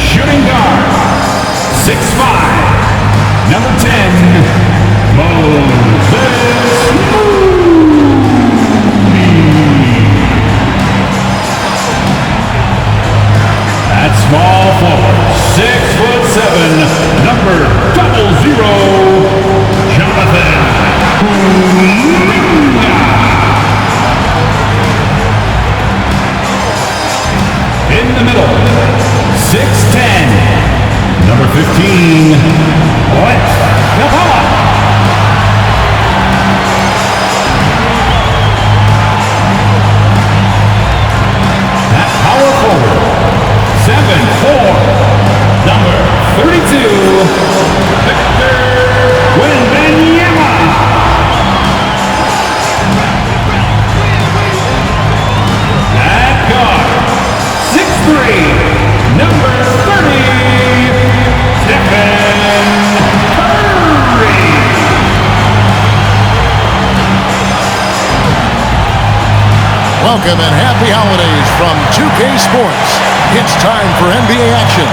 shooting guard, 6'5", number 10, Moses Moody. At small forward, 6'7", number 00, Jonathan. In the middle, 6'10", number 15, Lex Capella. At power forward, 7'4", number 32, Victor Wembanyama. At guard, 6'3", number 30, Stephen Curry. Welcome and happy holidays from 2K Sports. It's time for NBA action.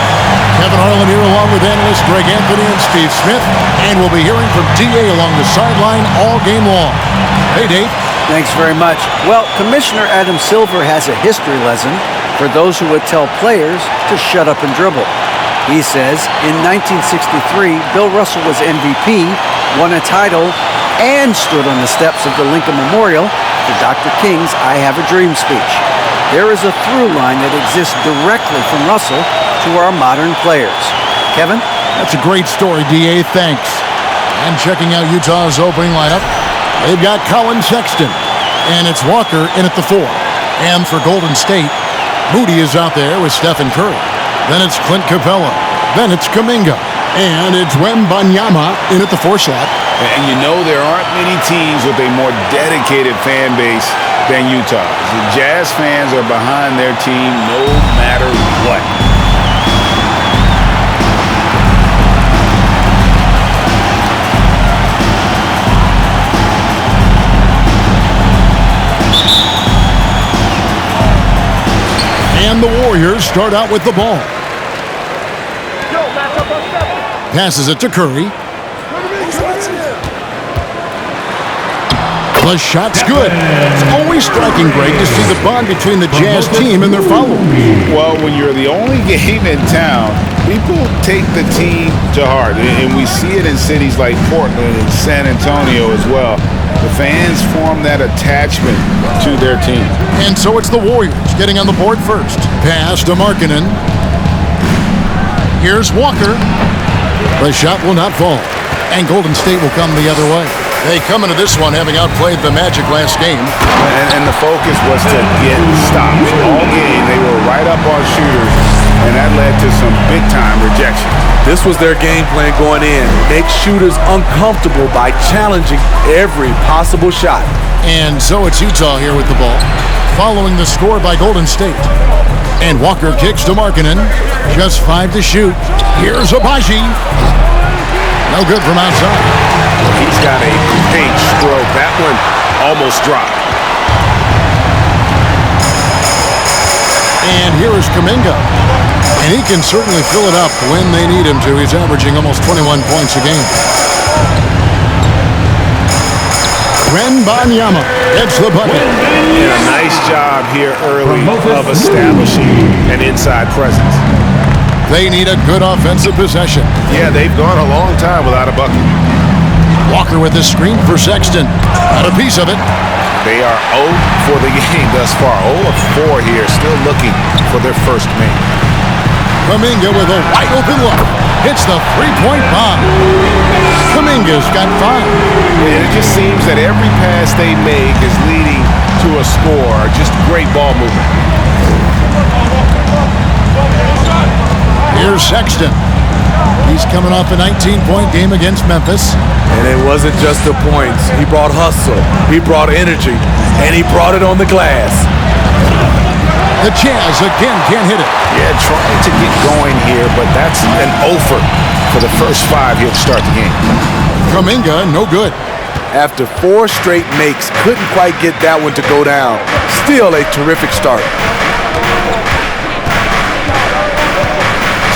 Kevin Harlan here along with analysts Greg Anthony and Steve Smith, and we'll be hearing from DA along the sideline all game long. Hey, Dave. Thanks very much. Well, Commissioner Adam Silver has a history lesson for those who would tell players to shut up and dribble. He says in 1963, Bill Russell was MVP, won a title, and stood on the steps of the Lincoln Memorial for Dr. King's I Have a Dream speech. There is a through line that exists directly from Russell to our modern players. Kevin? That's a great story, DA. Thanks. And checking out Utah's opening lineup, they've got Colin Sexton, and it's Walker in at the 4. And for Golden State, Moody is out there with Stephen Curry. Then it's Clint Capella. Then it's Kuminga. And it's Wembanyama in at the 4 slot. And you know there aren't many teams with a more dedicated fan base than Utah. The Jazz fans are behind their team no matter what. And the Warriors start out with the ball. Passes it to Curry. The shot's good. It's always striking, Greg, to see the bond between the Jazz team and their followers. Well, when you're the only game in town, people take the team to heart. And we see it in cities like Portland and San Antonio as well. The fans form that attachment to their team. And so it's the Warriors getting on the board first. Pass to Markkanen. Here's Walker. The shot will not fall. And Golden State will come the other way. They come into this one having outplayed the Magic last game. And the focus was to get stops. All game, they were right up on shooters, and that led to some big-time rejection. This was their game plan going in. Make shooters uncomfortable by challenging every possible shot. And so it's Utah here with the ball, following the score by Golden State. And Walker kicks to Markkanen. Just 5 to shoot. Here's Abaji. No good from outside. He's got a great stroke. That one almost dropped. And here is Kuminga. And he can certainly fill it up when they need him to. He's averaging almost 21 points a game. Wembanyama gets the bucket. And a nice job here early of establishing an inside presence. They need a good offensive possession. Yeah, they've gone a long time without a bucket. Walker with the screen for Sexton. Got a piece of it. They are 0 for the game thus far. 0 of 4 here, still looking for their first make. Kuminga with a wide open look. Hits the three-point bomb. Kuminga's got 5. And it just seems that every pass they make is leading to a score. Just great ball movement. Here's Sexton. He's coming off a 19-point game against Memphis. And it wasn't just the points. He brought hustle, he brought energy, and he brought it on the glass. The Jazz again can't hit it. Yeah, trying to get going here, but that's an offer for the first 5 here to start the game. Kuminga, no good. After 4 straight makes, couldn't quite get that one to go down. Still a terrific start.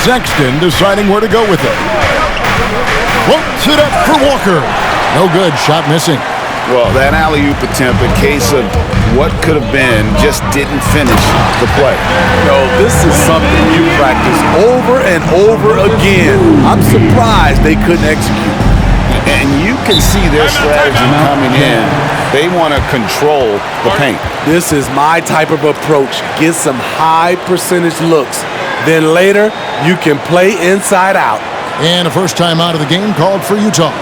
Sexton deciding where to go with it. Floats it up for Walker. No good. Shot missing. Well, that alley-oop attempt, a case of what could have been, just didn't finish the play. Yo, this is something you practice over and over again. I'm surprised they couldn't execute. And you can see their strategy coming in. They want to control the paint. This is my type of approach. Get some high percentage looks. Then later, you can play inside out. And a first time out of the game called for Utah.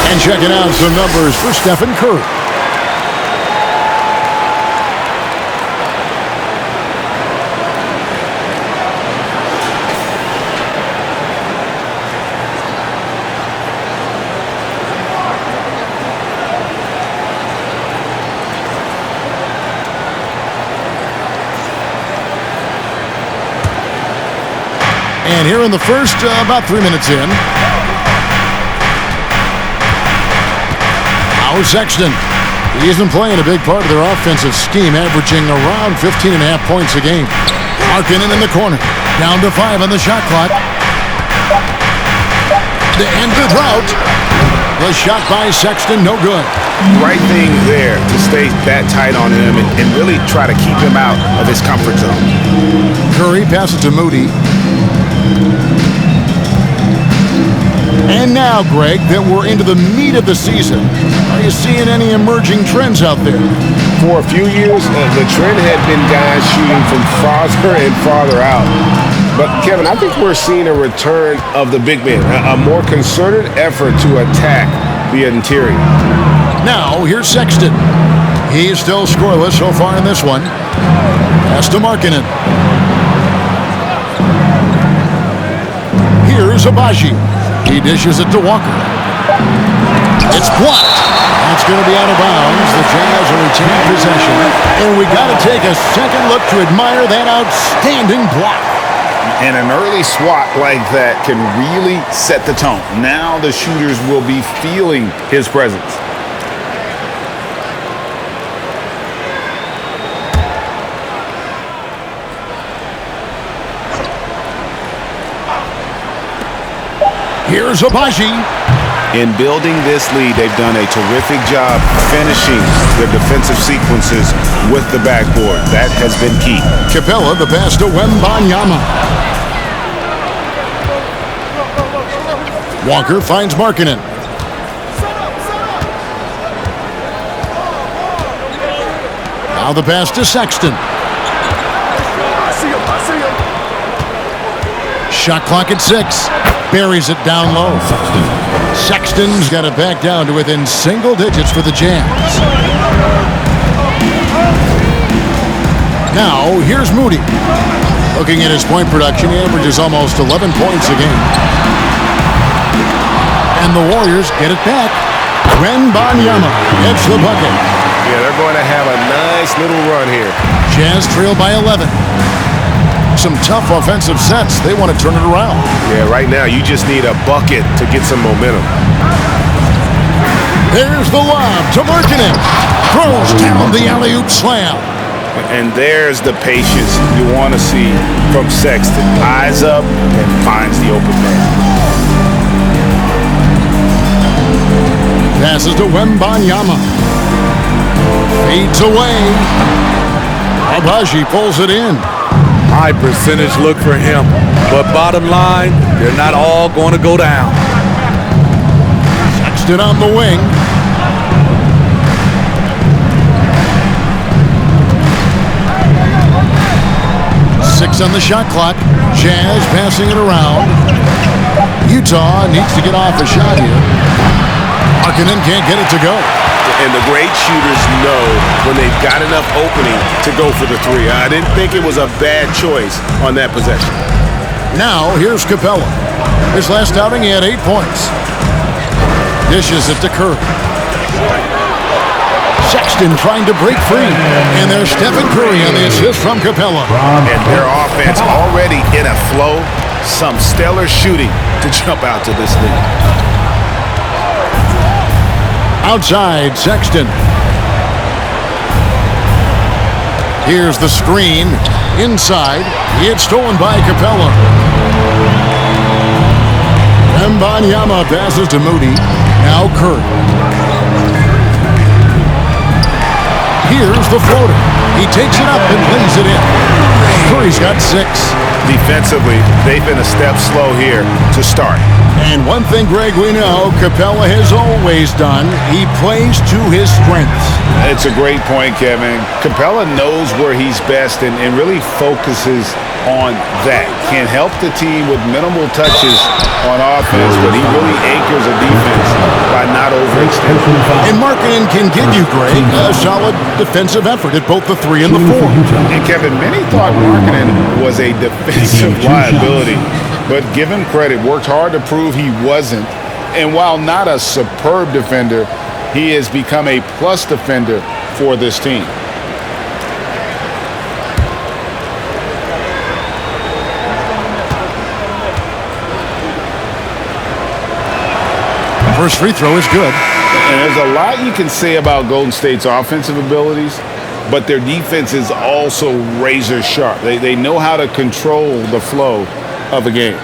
And checking out some numbers for Stephen Curry. And here in the first, about 3 minutes in. Now Sexton. He isn't playing a big part of their offensive scheme, averaging around 15.5 points a game. Markkanen in the corner. Down to 5 on the shot clock. The end of the drought. The shot by Sexton, no good. Right thing there to stay that tight on him and really try to keep him out of his comfort zone. Curry passes to Moody. And now, Greg, that we're into the meat of the season, are you seeing any emerging trends out there? For a few years, the trend had been guys shooting from farther and farther out. But, Kevin, I think we're seeing a return of the big man, a more concerted effort to attack the interior. Now, here's Sexton. He's still scoreless so far in this one. Pass to Markkanen. Here's Abaji. He dishes it to Walker. It's blocked. That's going to be out of bounds. The Jazz will retain possession. And we got to take a second look to admire that outstanding block. And an early swat like that can really set the tone. Now the shooters will be feeling his presence. Here's Abaji. In building this lead, they've done a terrific job finishing their defensive sequences with the backboard. That has been key. Capella, the pass to Wembanyama. Walker finds Markkanen. Now the pass to Sexton. Shot clock at 6. Buries it down low. Sexton's got it back down to within single digits for the Jazz. Now, here's Moody. Looking at his point production, he averages almost 11 points a game. And the Warriors get it back. Wembanyama hits the bucket. Yeah, they're going to have a nice little run here. Jazz trail by 11. Some tough offensive sets. They want to turn it around. Yeah, right now you just need a bucket to get some momentum. There's the lob to Markkanen. Throws down the alley-oop slam. And there's the patience you want to see from Sexton. Eyes up and finds the open man. Passes to Wembanyama. Fades away. Abaji pulls it in. High percentage look for him. But bottom line, they're not all going to go down. Sexton on the wing. Six on the shot clock. Jazz passing it around. Utah needs to get off a shot here. Markkanen can't get it to go. And the great shooters know when they've got enough opening to go for the three. I didn't think it was a bad choice on that possession. Now, here's Capella. His last outing, he had 8 points. Dishes it to Curry. Sexton trying to break free. And there's Stephen Curry on the assist from Capella. And their offense already in a flow. Some stellar shooting to jump out to this lead. Outside, Sexton. Here's the screen. Inside, it's stolen by Capella. Mbanyama passes to Moody. Now Curry. Here's the floater. He takes it up and lays it in. Curry's got 6. Defensively, they've been a step slow here to start. And one thing, Greg, we know Capella has always done, he plays to his strengths. It's a great point, Kevin. Capella knows where he's best and really focuses on that. Can help the team with minimal touches on offense, but he really anchors a defense by not overextending. And Markkanen can give you, Greg, a solid defensive effort at both the 3 and the 4. And Kevin, many thought Markkanen was a defensive liability, but give him credit, worked hard to prove he wasn't. And while not a superb defender, he has become a plus defender for this team. First free throw is good. And there's a lot you can say about Golden State's offensive abilities, but their defense is also razor sharp. They know how to control the flow of a game.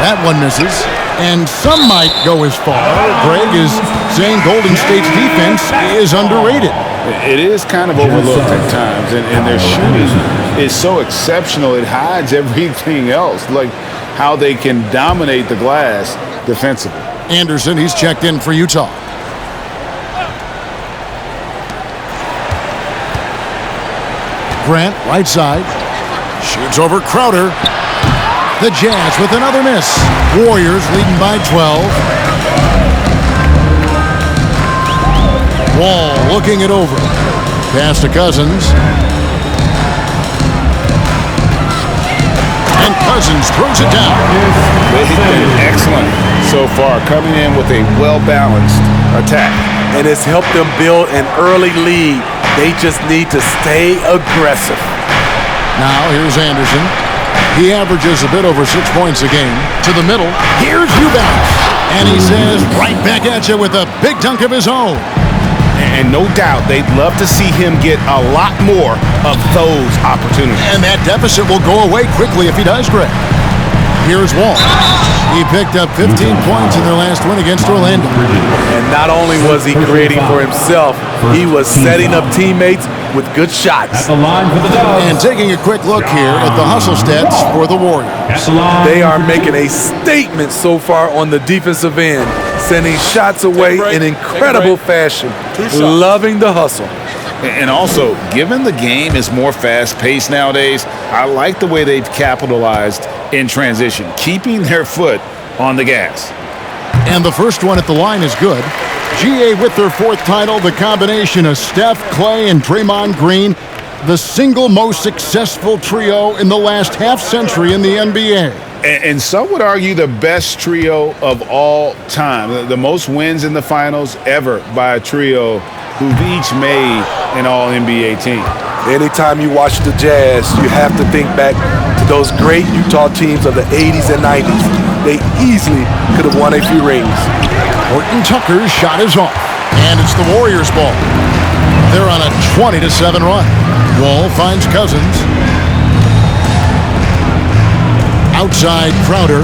That one misses. And some might go as far, Greg, is saying Golden State's defense is underrated. It is kind of overlooked at times, and their shooting is so exceptional it hides everything else, like how they can dominate the glass defensively. Anderson, he's checked in for Utah. Grant, right side, shoots over Crowder. The Jazz with another miss. Warriors leading by 12. Wall looking it over. Pass to Cousins. And Cousins throws it down. They've been excellent so far, coming in with a well-balanced attack. And it's helped them build an early lead. They just need to stay aggressive. Now here's Anderson. He averages a bit over 6 points a game. To the middle. Here's Eubanks. And he says, right back at you with a big dunk of his own. And no doubt they'd love to see him get a lot more of those opportunities. And that deficit will go away quickly if he does, Greg. Here's Wall. He picked up 15 points in their last win against Orlando. And not only was he creating for himself, he was setting up teammates with good shots. And taking a quick look here at the hustle stats for the Warriors. They are making a statement so far on the defensive end, sending shots away in incredible fashion, loving the hustle. And also, given the game is more fast-paced nowadays, I like the way they've capitalized in transition, keeping their foot on the gas. And the first one at the line is good. GA with their 4th title, the combination of Steph, Clay, and Draymond Green, the single most successful trio in the last half-century in the NBA. And some would argue the best trio of all time, the most wins in the finals ever by a trio who've each made an All-NBA team. Anytime you watch the Jazz, you have to think back to those great Utah teams of the 80s and 90s. They easily could have won a few rings. Horton Tucker's shot is off, and it's the Warriors' ball. They're on a 20-7 run. Wall finds Cousins. Outside Crowder.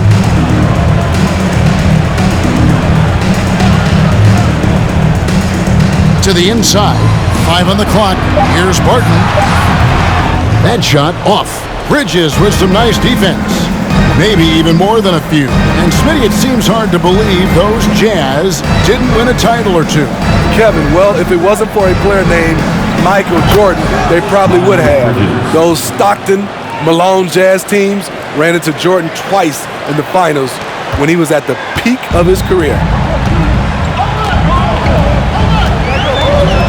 To the inside. 5 on the clock. Here's Barton. That shot off. Bridges with some nice defense. Maybe even more than a few. And Smitty, it seems hard to believe those Jazz didn't win a title or two. Kevin, well, if it wasn't for a player named Michael Jordan, they probably would have. Those Stockton, Malone Jazz teams ran into Jordan twice in the finals when he was at the peak of his career.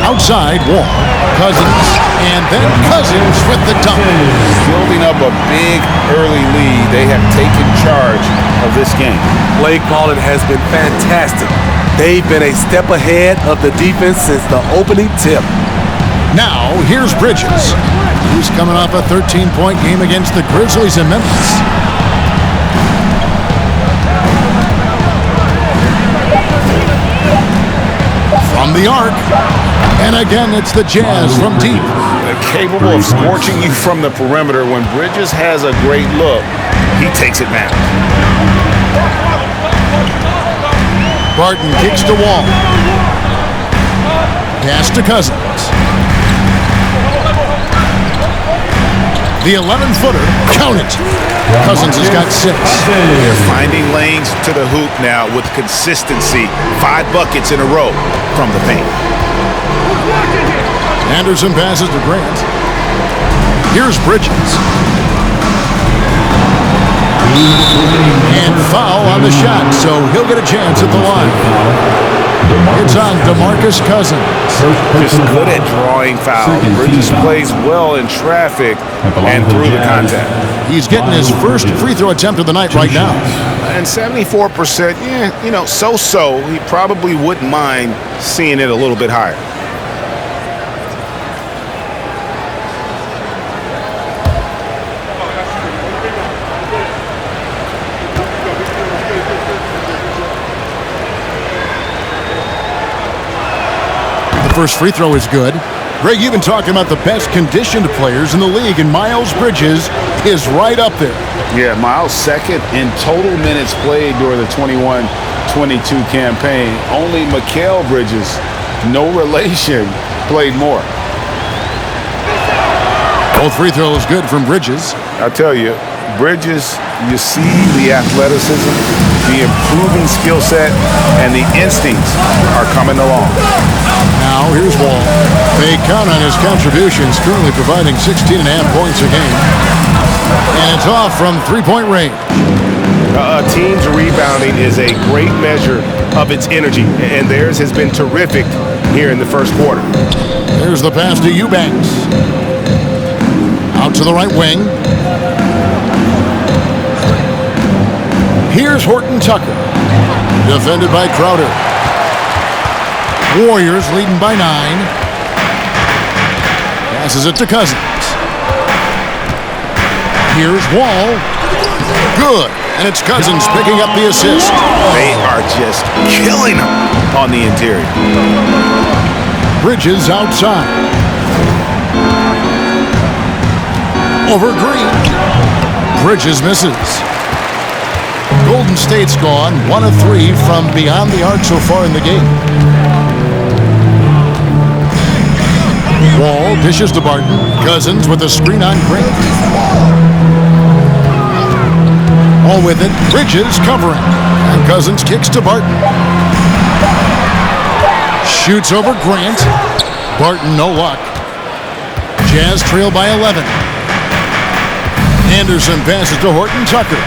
Outside, Wall. Cousins. And then Cousins with the dunk. Building up a big early lead. They have taken charge of this game. Play calling has been fantastic. They've been a step ahead of the defense since the opening tip. Now, here's Bridges. He's coming off a 13-point game against the Grizzlies in Memphis. From the arc. And again, it's the Jazz from deep. They're capable of scorching you from the perimeter. When Bridges has a great look, he takes advantage. Barton kicks to Wall. Pass to Cousins. The 11-footer, count it. Cousins has got 6. They're finding lanes to the hoop now with consistency. 5 buckets in a row from the paint. Anderson passes to Grant. Here's Bridges. And foul on the shot, so he'll get a chance at the line. It's on DeMarcus Cousins. Just good at drawing fouls. Bridges plays well in traffic and through the contact. He's getting his first free throw attempt of the night right now. And 74%, so-so. He probably wouldn't mind seeing it a little bit higher. First free throw is good. Greg, you've been talking about the best conditioned players in the league, and Miles Bridges is right up there. Yeah, Miles second in total minutes played during the 21-22 campaign. Only Mikal Bridges, no relation, played more. Both free throws good from Bridges. I tell you, Bridges, you see the athleticism, the improving skill set, and the instincts are coming along. Now here's Wall. They count on his contributions, currently providing 16.5 points a game. And it's off from three-point range. A team's rebounding is a great measure of its energy, and theirs has been terrific here in the first quarter. There's the pass to Eubanks. Out to the right wing. Here's Horton Tucker. Defended by Crowder. Warriors leading by 9. Passes it to Cousins. Here's Wall. Good. And it's Cousins picking up the assist. They are just killing them on the interior. Bridges outside. Over Green. Bridges misses. Golden State's gone 1 of 3 from beyond the arc so far in the game. Wall dishes to Barton. Cousins with a screen on Grant. All with it. Bridges covering. And Cousins kicks to Barton. Shoots over Grant. Barton no luck. Jazz trail by 11. Anderson passes to Horton Tucker.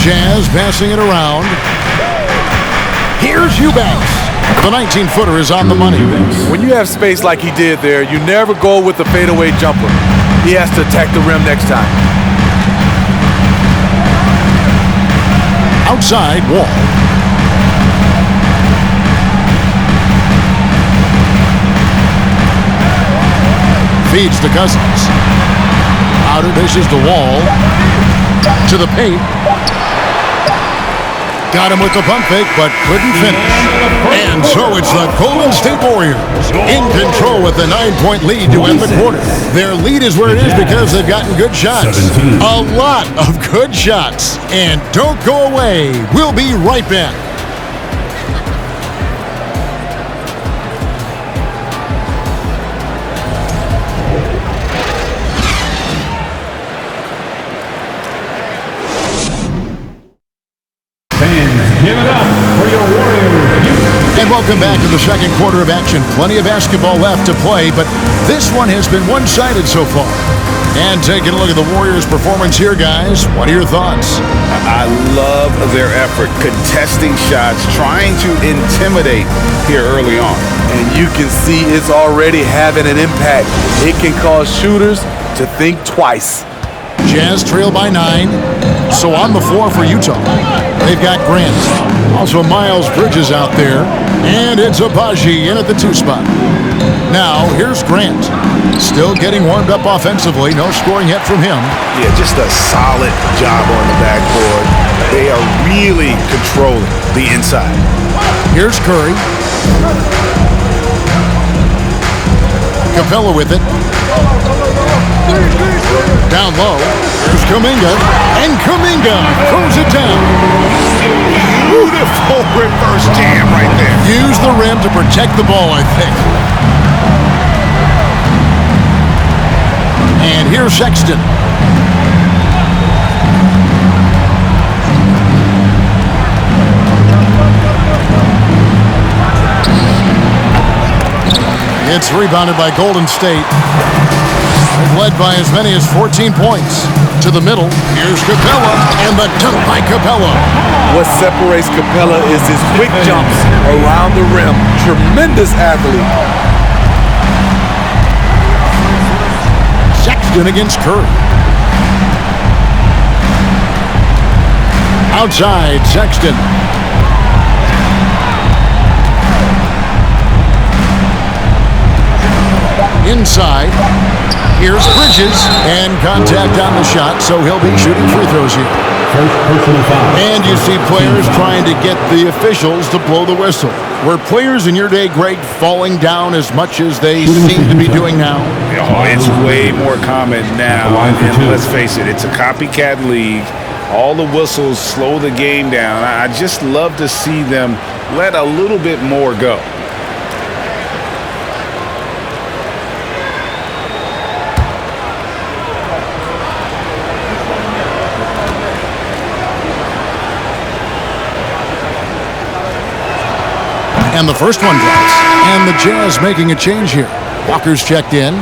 Jazz passing it around. Here's Eubanks. The 19-footer is on the money. When you have space like he did there, you never go with the fadeaway jumper. He has to attack the rim next time. Outside, Wall. Feeds to Cousins. Outer dishes to Wall. To the paint. Got him with the pump fake, but couldn't finish. And so it's the Golden State Warriors in control with a 9-point lead to end the quarter. Their lead is where it is because they've gotten good shots. A lot of good shots. And don't go away. We'll be right back. Give it up for your Warriors. And welcome back to the second quarter of action. Plenty of basketball left to play, but this one has been one-sided so far. And taking a look at the Warriors' performance here, guys. What are your thoughts? I love their effort, contesting shots, trying to intimidate here early on. And you can see it's already having an impact. It can cause shooters to think twice. Jazz trail by 9. So on the floor for Utah, they've got Grant. Also Miles Bridges out there. And it's Abaji in at the 2 spot. Now, here's Grant. Still getting warmed up offensively. No scoring yet from him. Yeah, just a solid job on the backboard. They are really controlling the inside. Here's Curry. Capella with it. Down low. Here's Kuminga. And Kuminga throws it down. Beautiful reverse jam right there. Use the rim to protect the ball, I think. And here's Sexton. It's rebounded by Golden State. They've led by as many as 14 points. To the middle, here's Capella, and the dunk by Capella. What separates Capella is his quick jumps around the rim. Tremendous athlete. Sexton against Curry. Outside, Sexton. Inside, here's Bridges, and contact on the shot, so he'll be shooting free throws here. And you see players trying to get the officials to blow the whistle. Were players in your day, Greg, falling down as much as they seem to be doing now? Oh, it's way more common now, and let's face it, it's a copycat league. All the whistles slow the game down. I just love to see them let a little bit more go. And the first one drops. And the Jazz making a change here. Walker's checked in.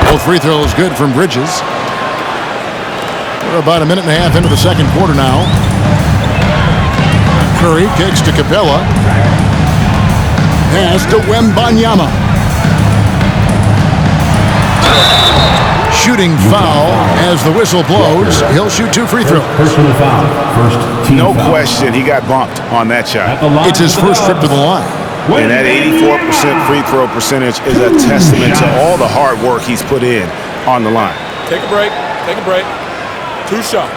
Both free throws good from Bridges. We're about a minute and a half into the second quarter now. Curry kicks to Capella. Pass to Wembanyama. Shooting foul as the whistle blows. He'll shoot 2 free throws. Personal foul. First team No foul. question, he got bumped on that shot. It's his first trip to the line. And that 84% free throw percentage is a testament to all the hard work he's put in on the line. Take a break. Take a break. 2 shots.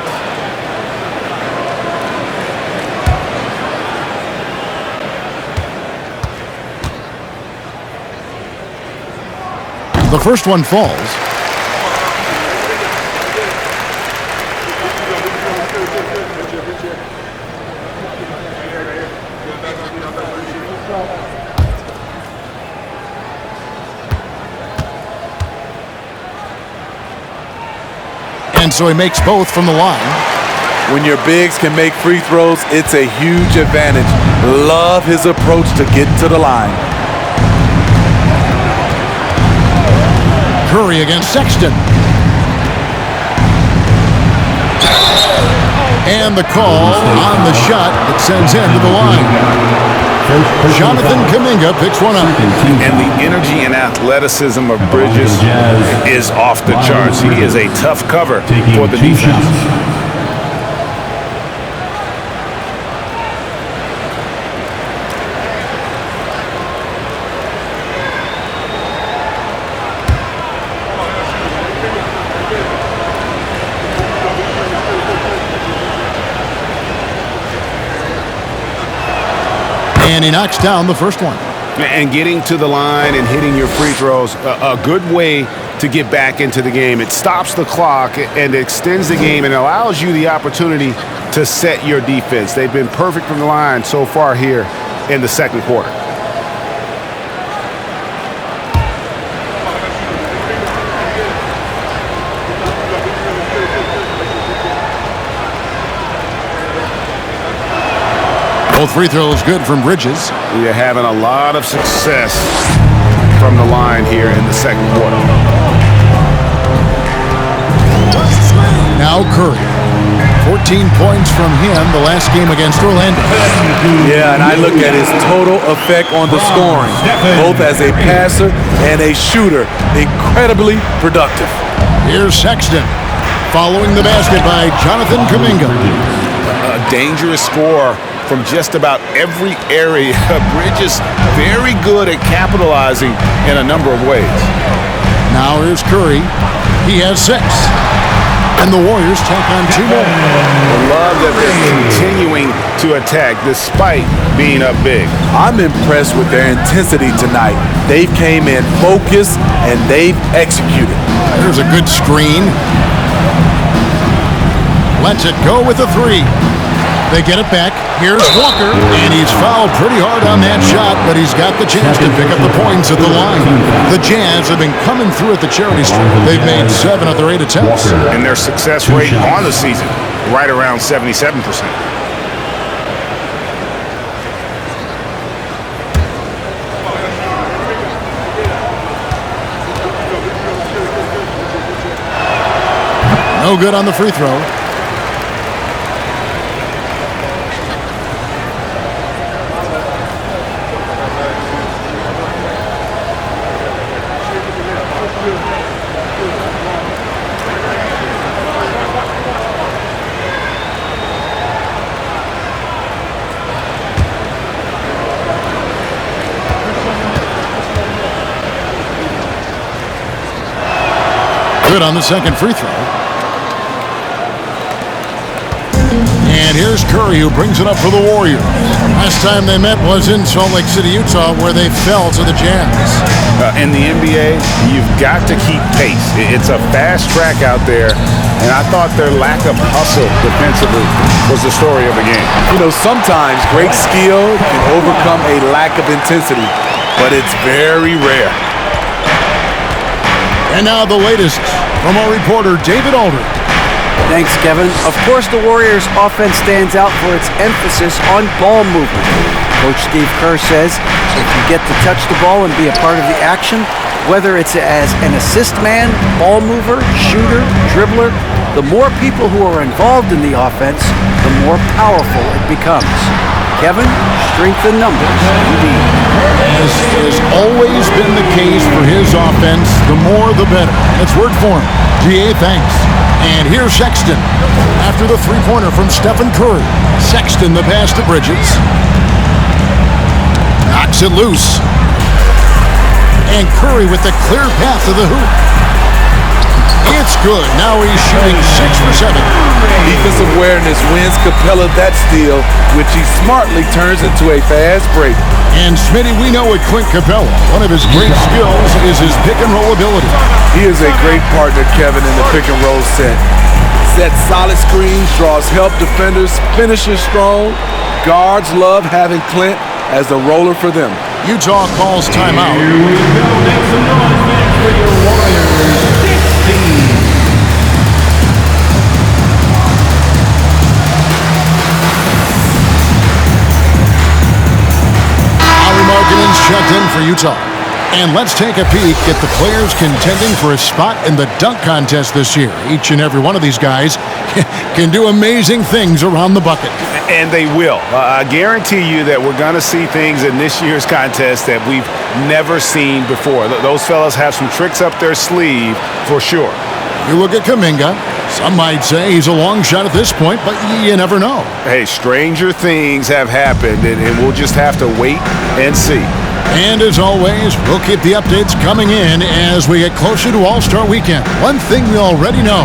The first one falls. And so he makes both from the line. When your bigs can make free throws, it's a huge advantage. Love his approach to getting to the line. Curry against Sexton. And the call on the shot that sends him to the line. Jonathan Kuminga picks one up. And the energy and athleticism of Bridges is off the charts. He is a tough cover for the defense. And he knocks down the first one. And getting to the line and hitting your free throws, a good way to get back into the game. It stops the clock and extends the game and allows you the opportunity to set your defense. They've been perfect from the line so far here in the second quarter. Both free throws good from Bridges. You're having a lot of success from the line here in the second quarter. Now Curry. 14 points from him the last game against Orlando. Yeah, and I look at his total effect on the scoring, both as a passer and a shooter. Incredibly productive. Here's Sexton. Following the basket by Jonathan Kuminga. A dangerous scorer from just about every area. Bridges very good at capitalizing in a number of ways. Now here's Curry. He has 6. And the Warriors take on 2 more. I love that they're continuing to attack despite being up big. I'm impressed with their intensity tonight. They came in focused and they've executed. There's a good screen. Lets it go with a 3. They get it back. Here's Walker, and he's fouled pretty hard on that shot, but he's got the chance to pick up the points at the line. The Jazz have been coming through at the charity stripe. They've made 7 of their 8 attempts. And their success rate on the season, right around 77%. No good on the free throw. Good on the second free throw. And here's Curry, who brings it up for the Warriors. Last time they met was in Salt Lake City, Utah, where they fell to the Jazz. In the NBA, you've got to keep pace. It's a fast track out there, and I thought their lack of hustle defensively was the story of the game. You know, sometimes great skill can overcome a lack of intensity, but it's very rare. And now the latest from our reporter, David Aldridge. Thanks, Kevin. Of course, the Warriors' offense stands out for its emphasis on ball movement. Coach Steve Kerr says if you get to touch the ball and be a part of the action, whether it's as an assist man, ball mover, shooter, dribbler, the more people who are involved in the offense, the more powerful it becomes. Kevin, strength in numbers, indeed. As has always been the case for his offense, the more the better. That's word for him. GA, thanks. And here's Sexton. After the three-pointer from Stephen Curry. Sexton the pass to Bridges. Knocks it loose. And Curry with the clear path to the hoop. It's good. Now he's shooting 6 for 7. Defensive awareness wins Capella that steal, which he smartly turns into a fast break. And Smitty, we know with Clint Capella, one of his great skills is his pick-and-roll ability. He is a great partner, Kevin, in the pick-and-roll set. Sets solid screens, draws help defenders, finishes strong. Guards love having Clint as the roller for them. Utah calls timeout. Checked in for Utah. And let's take a peek at the players contending for a spot in the dunk contest this year. Each and every one of these guys can do amazing things around the bucket. And they will. I guarantee you that we're going to see things in this year's contest that we've never seen before. Those fellas have some tricks up their sleeve for sure. You look at Kuminga. Some might say he's a long shot at this point, but you never know. Hey, stranger things have happened, and we'll just have to wait and see. And as always, we'll keep the updates coming in as we get closer to All-Star Weekend. One thing we already know,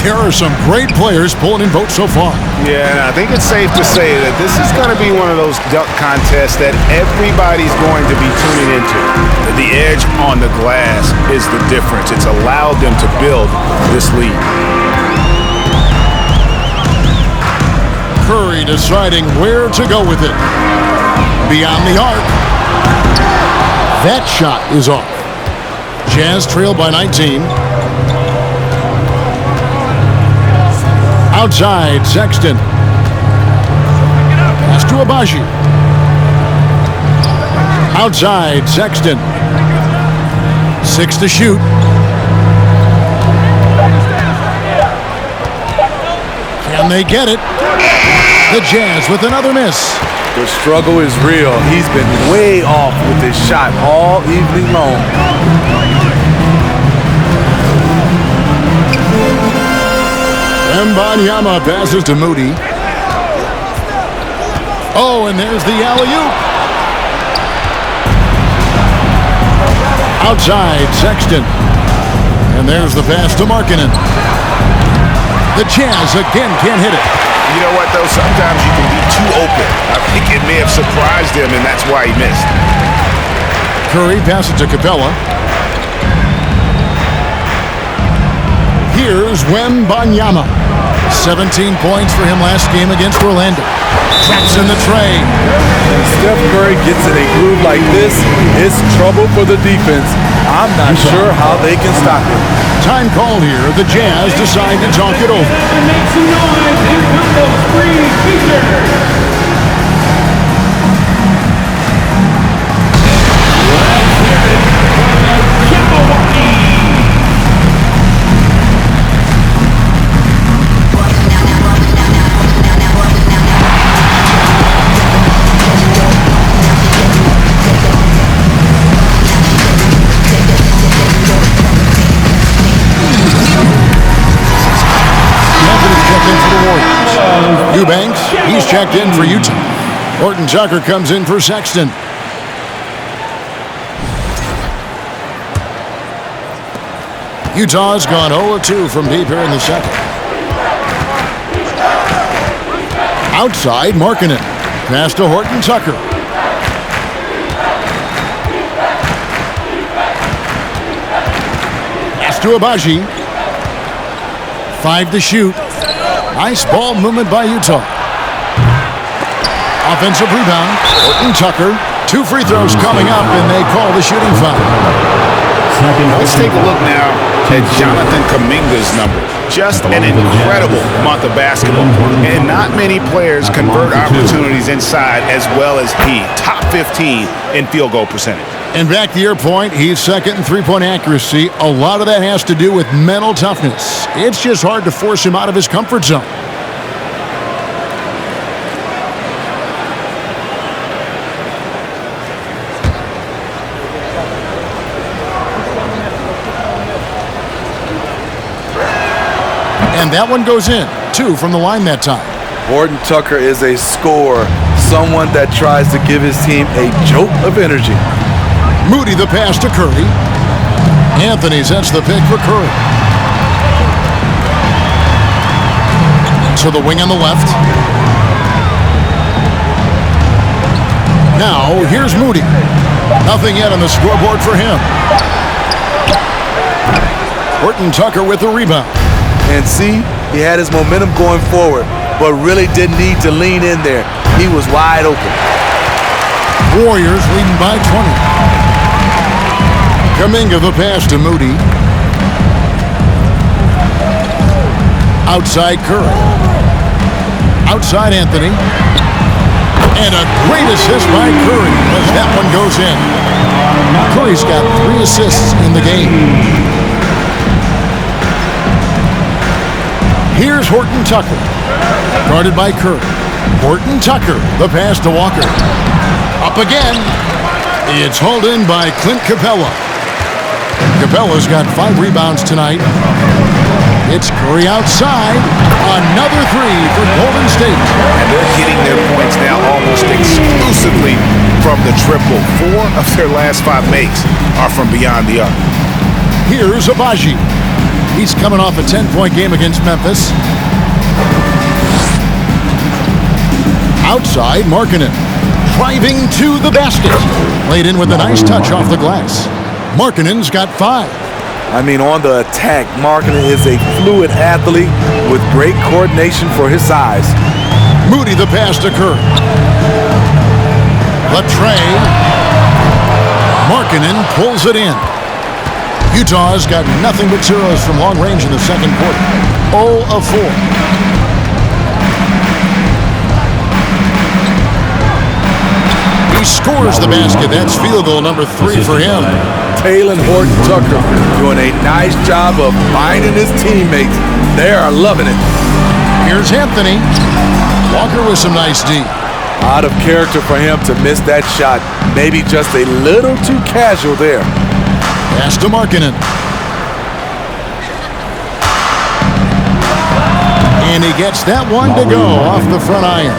There are some great players pulling in votes so far. Yeah, and I think it's safe to say that this is going to be one of those dunk contests that everybody's going to be tuning into. The edge on the glass is the difference. It's allowed them to build this lead. Curry deciding where to go with it. Beyond the arc. That shot is off. Jazz trail by 19. Outside, Sexton. Pass to B.R.E.D. Outside, Sexton. 6 to shoot. Can they get it? The Jazz with another miss. The struggle is real. He's been way off with his shot all evening long. Wembanyama passes to Moody. Oh, and there's the alley-oop. Outside, Sexton. And there's the pass to Markkanen. The Jazz again can't hit it. You know what, though? Sometimes you can be too open. I think it may have surprised him, and that's why he missed. Curry passes to Capella. Here's Wembanyama. 17 points for him last game against Orlando. Traps in the tray. When Steph Curry gets in a groove like this, it's trouble for the defense. I'm not sure how they can stop it. Time called here. The Jazz decide to talk it over. Make some noise. Here come those three features. Eubanks, he's checked in for Utah. Horton Tucker comes in for Sexton. Utah's gone 0-2 from deep here in the second. Outside, Markkanen. Pass to Horton Tucker. Pass to B.R.E.D. 5 to shoot. Nice ball movement by Utah. Offensive rebound. Horton Tucker. 2 free throws coming up, and they call the shooting foul. Let's take a look now at Jonathan Kuminga's number. Just an incredible month of basketball. And not many players convert opportunities inside as well as he. Top 15 in field goal percentage. And back to your point, he's second in three-point accuracy. A lot of that has to do with mental toughness. It's just hard to force him out of his comfort zone. And that one goes in. 2 from the line that time. Horton Tucker is a scorer, someone that tries to give his team a jolt of energy. Moody the pass to Curry. Anthony sets the pick for Curry. To the wing on the left. Now, here's Moody. Nothing yet on the scoreboard for him. Horton Tucker with the rebound. And see, he had his momentum going forward, but really didn't need to lean in there. He was wide open. Warriors leading by 20. Kuminga the pass to Moody. Outside Curry. Outside Anthony. And a great assist by Curry as that one goes in. Curry's got 3 assists in the game. Here's Horton Tucker. Guarded by Curry. Horton Tucker, the pass to Walker. Up again. It's hauled in by Clint Capella. Capella's got 5 rebounds tonight. It's Curry outside. Another 3 for Golden State. And they're getting their points now almost exclusively from the triple. 4 of their last 5 makes are from beyond the arc. Here's B.R.E.D. He's coming off a 10-point game against Memphis. Outside, Markkanen. Driving to the basket. Laid in with a nice touch off the glass. Markkanen's got 5. I mean, on the attack, Markkanen is a fluid athlete with great coordination for his size. Moody the pass to Kerr. Latre. Markkanen pulls it in. Utah's got nothing but zeros from long range in the second quarter. 0 of 4. He scores the basket. That's field goal number 3 for him. Taylor Horton-Tucker doing a nice job of finding his teammates. They are loving it. Here's Anthony. Walker with some nice D. Out of character for him to miss that shot. Maybe just a little too casual there. Pass to Markkanen. And he gets that one to go off the front iron.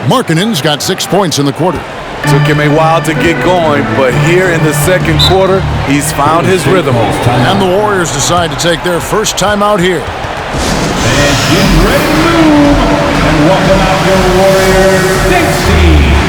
Markkanen's got 6 points in the quarter. Took him a while to get going, but here in the second quarter, he's found his rhythm. And the Warriors decide to take their first time out here. And get ready to move. And welcome out your Warriors, NeXT.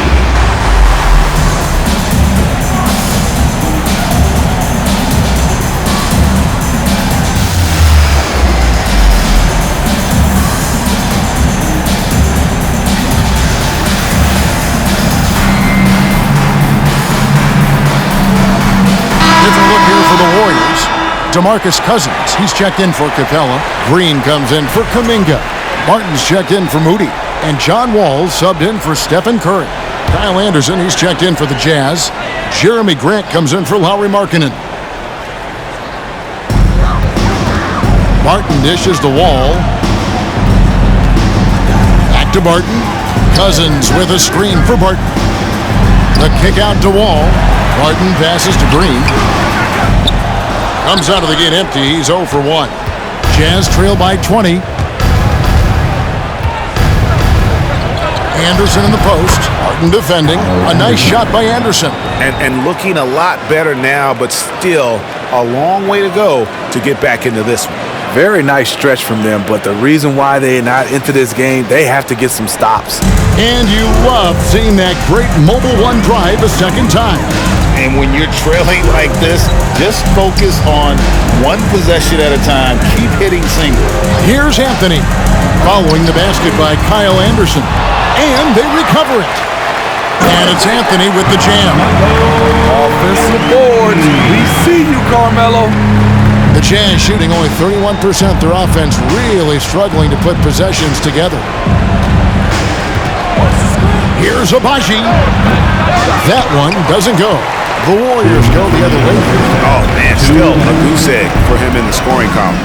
DeMarcus Cousins, he's checked in for Capella. Green comes in for Kuminga. Martin's checked in for Moody. And John Wall subbed in for Stephen Curry. Kyle Anderson, he's checked in for the Jazz. Jeremy Grant comes in for Lauri Markkanen. Martin dishes the Wall. Back to Barton. Cousins with a screen for Barton. The kick out to Wall. Barton passes to Green. Comes out of the gate empty. He's 0 for 1. Jazz trail by 20. Anderson in the post. Martin defending. A nice shot by Anderson. And looking a lot better now, but still a long way to go to get back into this one. Very nice stretch from them, but the reason why they're not into this game, they have to get some stops. And you love seeing that great mobile one drive a second time. And when you're trailing like this, just focus on one possession at a time. Keep hitting singles. Here's Anthony. Following the basket by Kyle Anderson. And they recover it. And it's Anthony with the jam. Offensive boards. We see you, Carmelo. The Jazz shooting only 31%. Their offense really struggling to put possessions together. Here's Abaji. That one doesn't go. The Warriors go the other way. Oh, man, still a goose egg for him in the scoring column.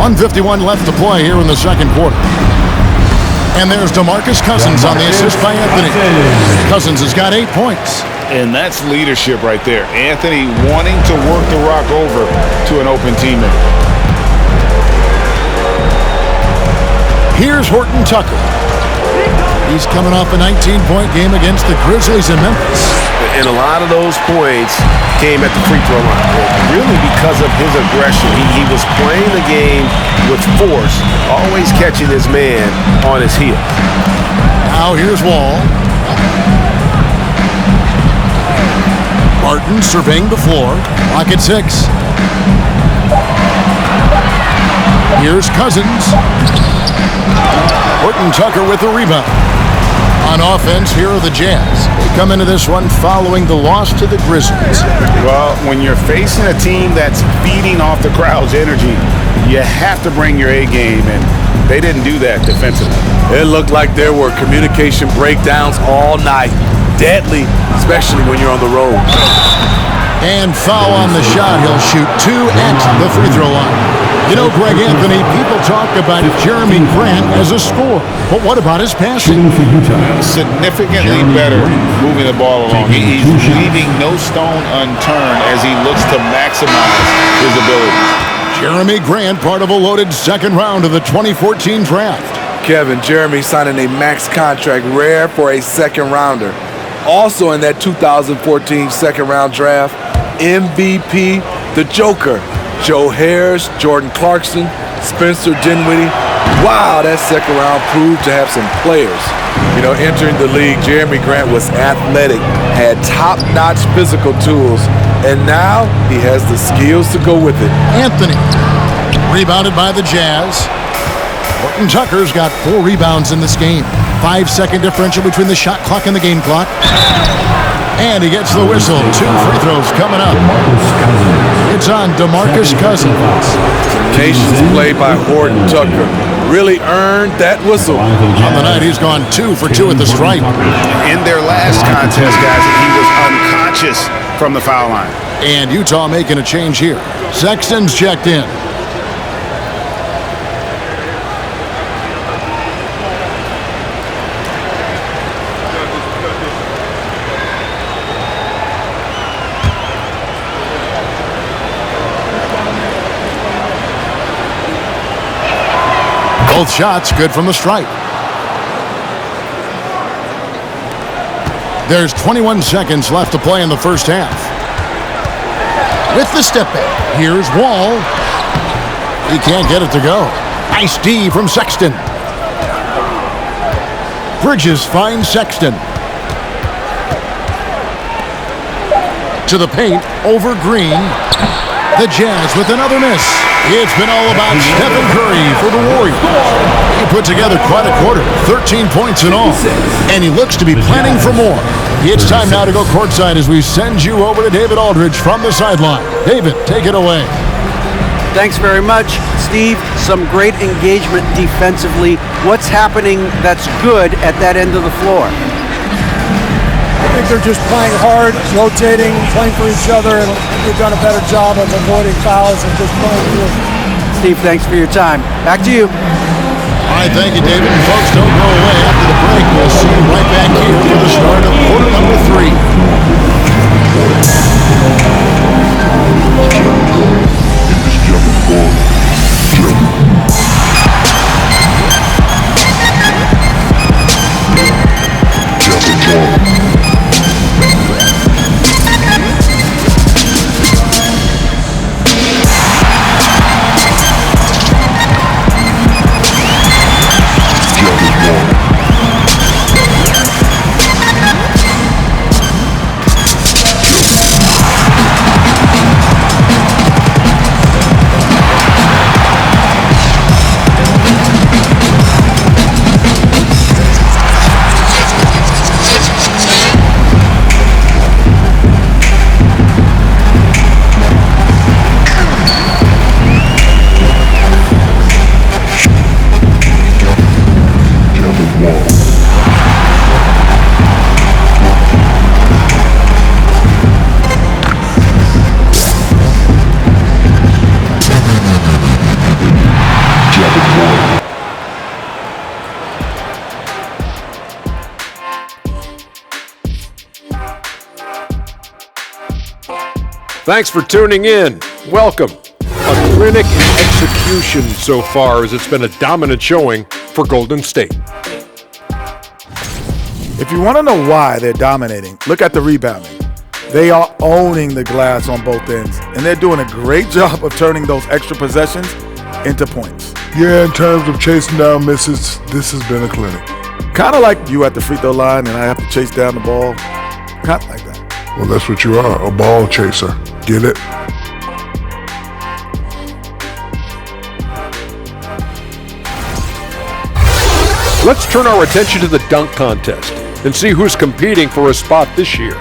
1:51 left to play here in the second quarter. And there's DeMarcus Cousins on the assist by Anthony. Cousins has got 8 points. And that's leadership right there. Anthony wanting to work the rock over to an open teammate. Here's Horton-Tucker. He's coming off a 19-point game against the Grizzlies in Memphis. And a lot of those points came at the free throw line. Really because of his aggression. He was playing the game with force, always catching his man on his heel. Now here's Wall. Martin surveying the floor. Clock at 6. Here's Cousins. Horton-Tucker with the rebound. On offense, here are the Jazz. They come into this one following the loss to the Grizzlies. Well, when you're facing a team that's feeding off the crowd's energy, you have to bring your A game, and they didn't do that defensively. It looked like there were communication breakdowns all night. Deadly, especially when you're on the road. And foul on the shot. He'll shoot 2 at the free throw line. You know, Greg Anthony, people talk about Jeremy Grant as a scorer, but what about his passing? Significantly better moving the ball along. He's leaving no stone unturned as he looks to maximize his abilities. Jeremy Grant, part of a loaded second round of the 2014 draft. Kevin, Jeremy signing a max contract, rare for a second rounder. Also in that 2014 second round draft, MVP, the Joker, Joe Harris, Jordan Clarkson, Spencer Dinwiddie. Wow, that second round proved to have some players. You know, entering the league, Jeremy Grant was athletic, had top-notch physical tools, and now he has the skills to go with it. Anthony, rebounded by the Jazz. Horton Tucker's got 4 rebounds in this game. 5-second differential between the shot clock and the game clock. And he gets the whistle. 2 free throws coming up. It's on DeMarcus Cousins. Tenacious play by Horton Tucker. Really earned that whistle. On the night, he's gone 2 for 2 at the stripe. In their last contest, guys, he was unconscious from the foul line. And Utah making a change here. Sexton's checked in. Both shots good from the stripe. There's 21 seconds left to play in the first half. With the step back, here's Wall. He can't get it to go. Nice D from Sexton. Bridges finds Sexton. To the paint, over Green. The Jazz with another miss. It's been all about Stephen Curry for the Warriors. He put together quite a quarter, 13 points in all, and he looks to be planning for more. It's time now to go courtside as we send you over to David Aldridge from the sideline. David, take it away. Thanks very much, Steve. Some great engagement defensively. What's happening that's good at that end of the floor? I think they're just playing hard, rotating, playing for each other, and they've done a better job of avoiding fouls and just playing through. Steve, thanks for your time. Back to you. All right, thank you, David. And folks, don't go away. After the break, we'll see you right back here for the start of quarter number 3. Thanks for tuning in. Welcome. A clinic in execution so far, as it's been a dominant showing for Golden State. If you want to know why they're dominating, look at the rebounding. They are owning the glass on both ends, and they're doing a great job of turning those extra possessions into points. Yeah, in terms of chasing down misses, this has been a clinic. Kind of like you at the free throw line and I have to chase down the ball. Kind of like that. Well, that's what you are, a ball chaser. Get it? Let's turn our attention to the dunk contest and see who's competing for a spot this year.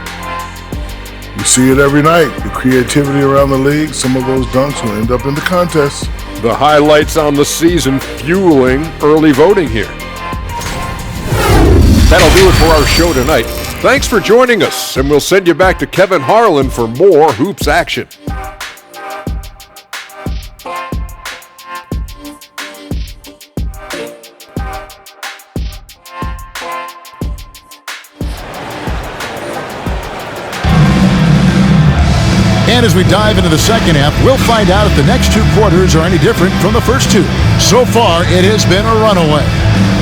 You see it every night. The creativity around the league, some of those dunks will end up in the contest. The highlights on the season fueling early voting here. That'll do it for our show tonight. Thanks for joining us, and we'll send you back to Kevin Harlan for more hoops action. And as we dive into the second half, we'll find out if the next 2 quarters are any different from the first 2. So far, it has been a runaway.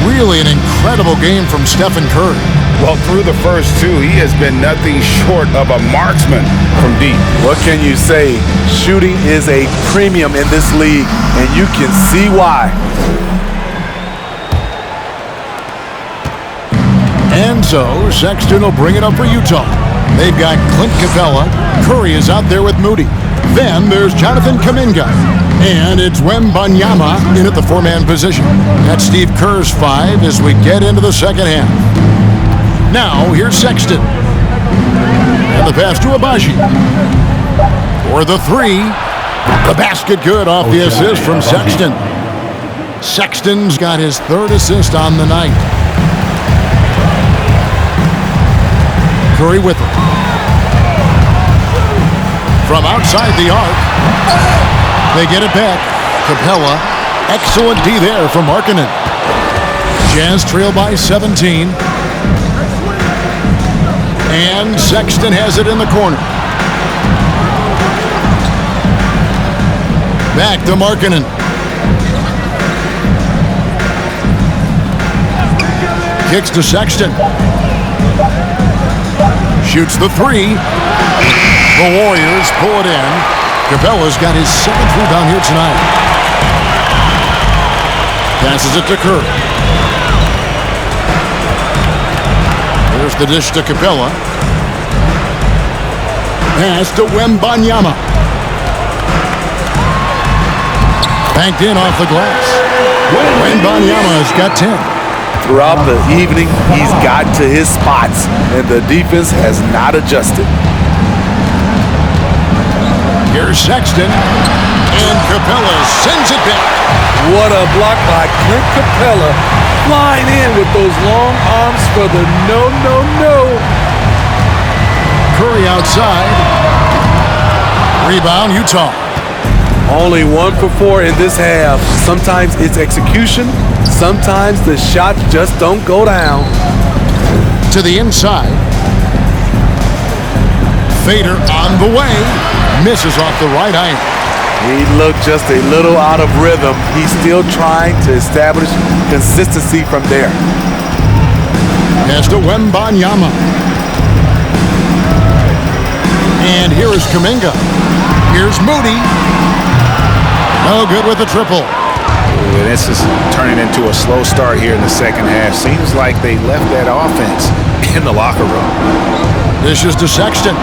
Really an incredible game from Stephen Curry. Well, through the first 2, he has been nothing short of a marksman from deep. What can you say? Shooting is a premium in this league, and you can see why. And so, Sexton will bring it up for Utah. They've got Clint Capella. Curry is out there with Moody. Then there's Jonathan Kuminga. And it's Wembanyama in at the 4-man position. That's Steve Kerr's 5 as we get into the second half. Now, here's Sexton. And the pass to Abaji. For the 3. The basket good off the assist from Sexton. Sexton's got his 3rd assist on the night. Curry with it. From outside the arc. They get it back. Capella. Excellent D there from Markkanen. Jazz trail by 17. And Sexton has it in the corner. Back to Markkanen. Kicks to Sexton. Shoots the 3. The Warriors pull it in. Capella's got his 7th rebound here tonight. Passes it to Curry. Here's the dish to Capella. Pass to Wembanyama. Banked in off the glass. Wembanyama's got 10. Throughout the evening, he's got to his spots, and the defense has not adjusted. Here's Sexton, and Capella sends it back. What a block by Clint Capella, flying in with those long arms for the no. Curry outside. Rebound, Utah. Only 1 for 4 in this half. Sometimes it's execution. Sometimes the shots just don't go down. To the inside. Fader on the way. Misses off the right iron. He looked just a little out of rhythm. He's still trying to establish consistency from there. Pass to Wembanyama. And here is Kuminga. Here's Moody. No good with the triple. Ooh, this is turning into a slow start here in the second half. Seems like they left that offense in the locker room. This is to Sexton.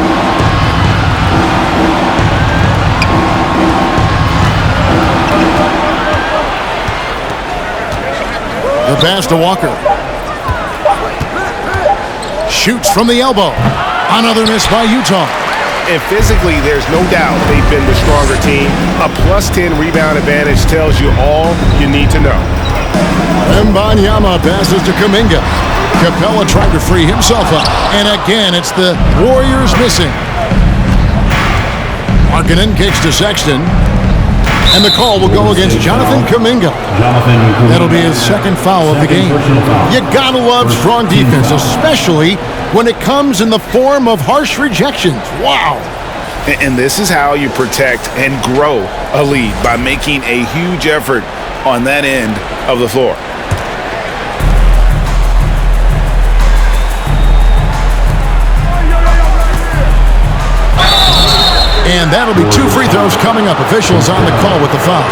The pass to Walker. Shoots from the elbow. Another miss by Utah. And physically, there's no doubt they've been the stronger team. A +10 rebound advantage tells you all you need to know. Wembanyama passes to Kuminga. Capella trying to free himself up. And again, it's the Warriors missing. Markkanen kicks to Sexton. And the call will go against Jonathan Kuminga. That'll be his 2nd foul of the game. You gotta love strong defense, especially when it comes in the form of harsh rejections. Wow. And this is how you protect and grow a lead, by making a huge effort on that end of the floor. And that'll be 2 free throws coming up. Officials on the call with the foul.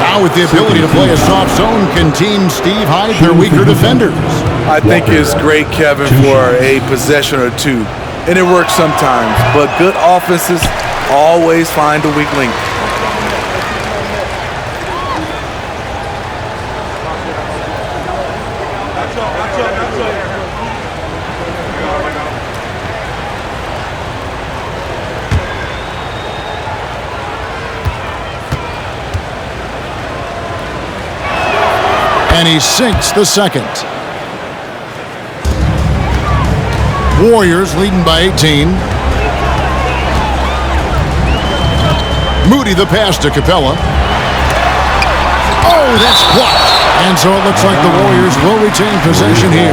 Now with the ability to play a soft zone, can Team Steve hide their weaker defenders? I think it's great, Kevin, for a possession or 2. And it works sometimes, but good offenses always find a weak link. And he sinks the second. Warriors leading by 18. Moody the pass to Capella. Oh, that's blocked. And so it looks like the Warriors will retain possession here.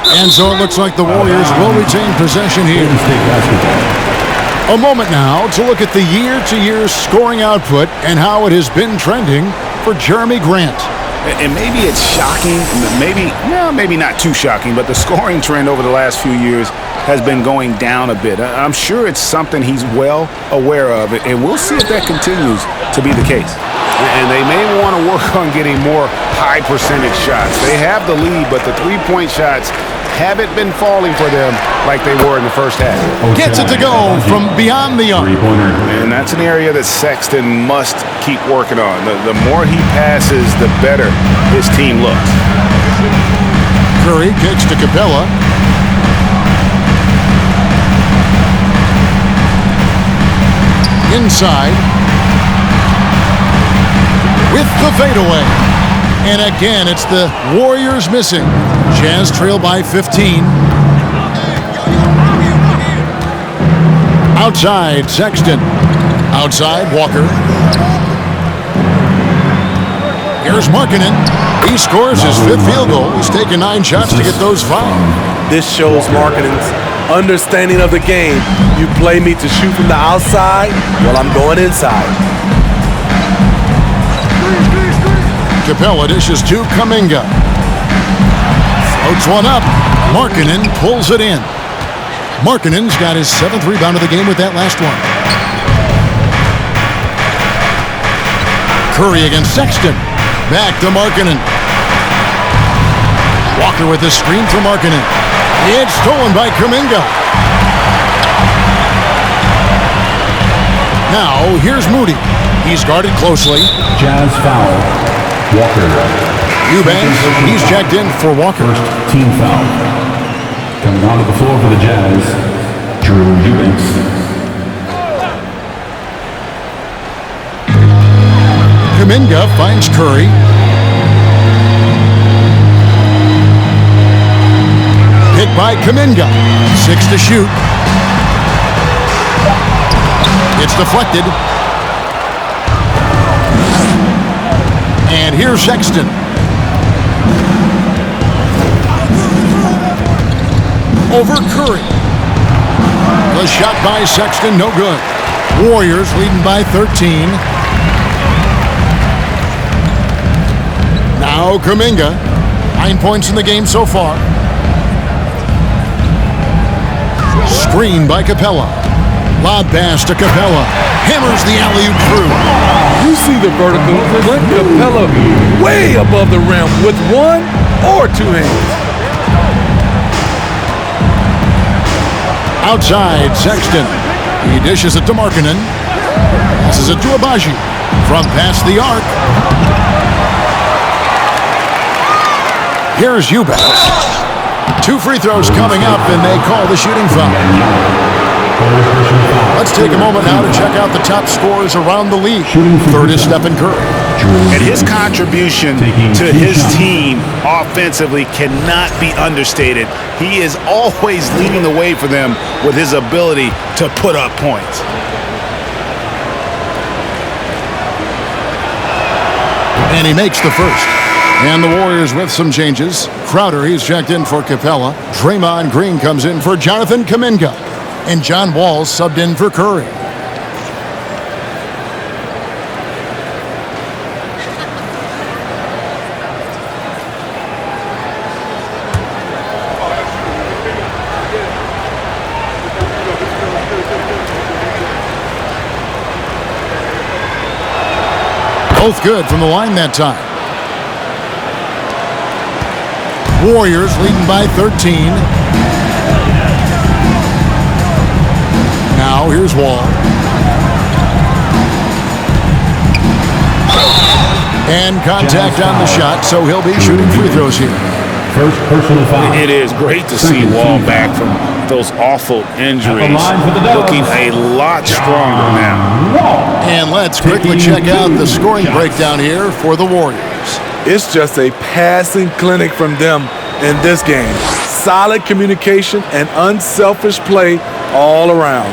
And so it looks like the Warriors will retain possession here. A moment now to look at the year-to-year scoring output and how it has been trending for Jeremy Grant. And maybe it's shocking, maybe not too shocking, but the scoring trend over the last few years has been going down a bit. I'm sure it's something he's well aware of, and we'll see if that continues to be the case. And they may want to work on getting more high percentage shots. They have the lead, but the three-point shots haven't been falling for them like they were in the first half. Gets it to go from beyond the arc. And that's an area that Sexton must keep working on. The more he passes, the better his team looks. Curry kicks to Capella. Inside. With the fadeaway. And again, it's the Warriors missing. Jazz trail by 15. Outside, Sexton. Outside, Walker. Here's Markkanen. He scores his fifth field goal. He's taken 9 shots to get those 5. This shows Markkanen's understanding of the game. You play me to shoot from the outside, well, I'm going inside. Capella dishes to Kuminga. Floats one up. Markkanen pulls it in. Markkanen's got his 7th rebound of the game with that last one. Curry against Sexton. Back to Markkanen. Walker with the screen for Markkanen. It's stolen by Kuminga. Now, here's Moody. He's guarded closely. Jazz foul. Walker. Eubanks, he's checked in for Walker. First team foul. Coming onto the floor for the Jazz, Drew Eubanks. Kuminga finds Curry. Picked by Kuminga. 6 to shoot. It's deflected. And here's Sexton. Over Curry. The shot by Sexton, no good. Warriors leading by 13. Now Kuminga. 9 points in the game so far. Screen by Capella. Lob pass to Capella. Hammers the alley-oop through. You see the vertical. Clint Capella way above the rim with 1 or 2 hands. Outside, Sexton. He dishes it to Markkanen. Passes it to Abaji. From past the arc. Here's Eubanks. 2 free throws coming up, and they call the shooting foul. Let's take a moment now to check out the top scorers around the league. Third is Stephen Curry. And his contribution to his team offensively cannot be understated. He is always leading the way for them with his ability to put up points. And he makes the first. And the Warriors with some changes. Crowder, he's checked in for Capella. Draymond Green comes in for Jonathan Kuminga. And John Wall subbed in for Curry. Both good from the line that time. Warriors leading by 13. Now here's Wall. And contact on the shot, so he'll be shooting free throws here. First personal foul. It is great to see Wall back from those awful injuries, looking a lot stronger now. And let's quickly check out the scoring breakdown here for the Warriors. It's just a passing clinic from them in this game. Solid communication and unselfish play all around.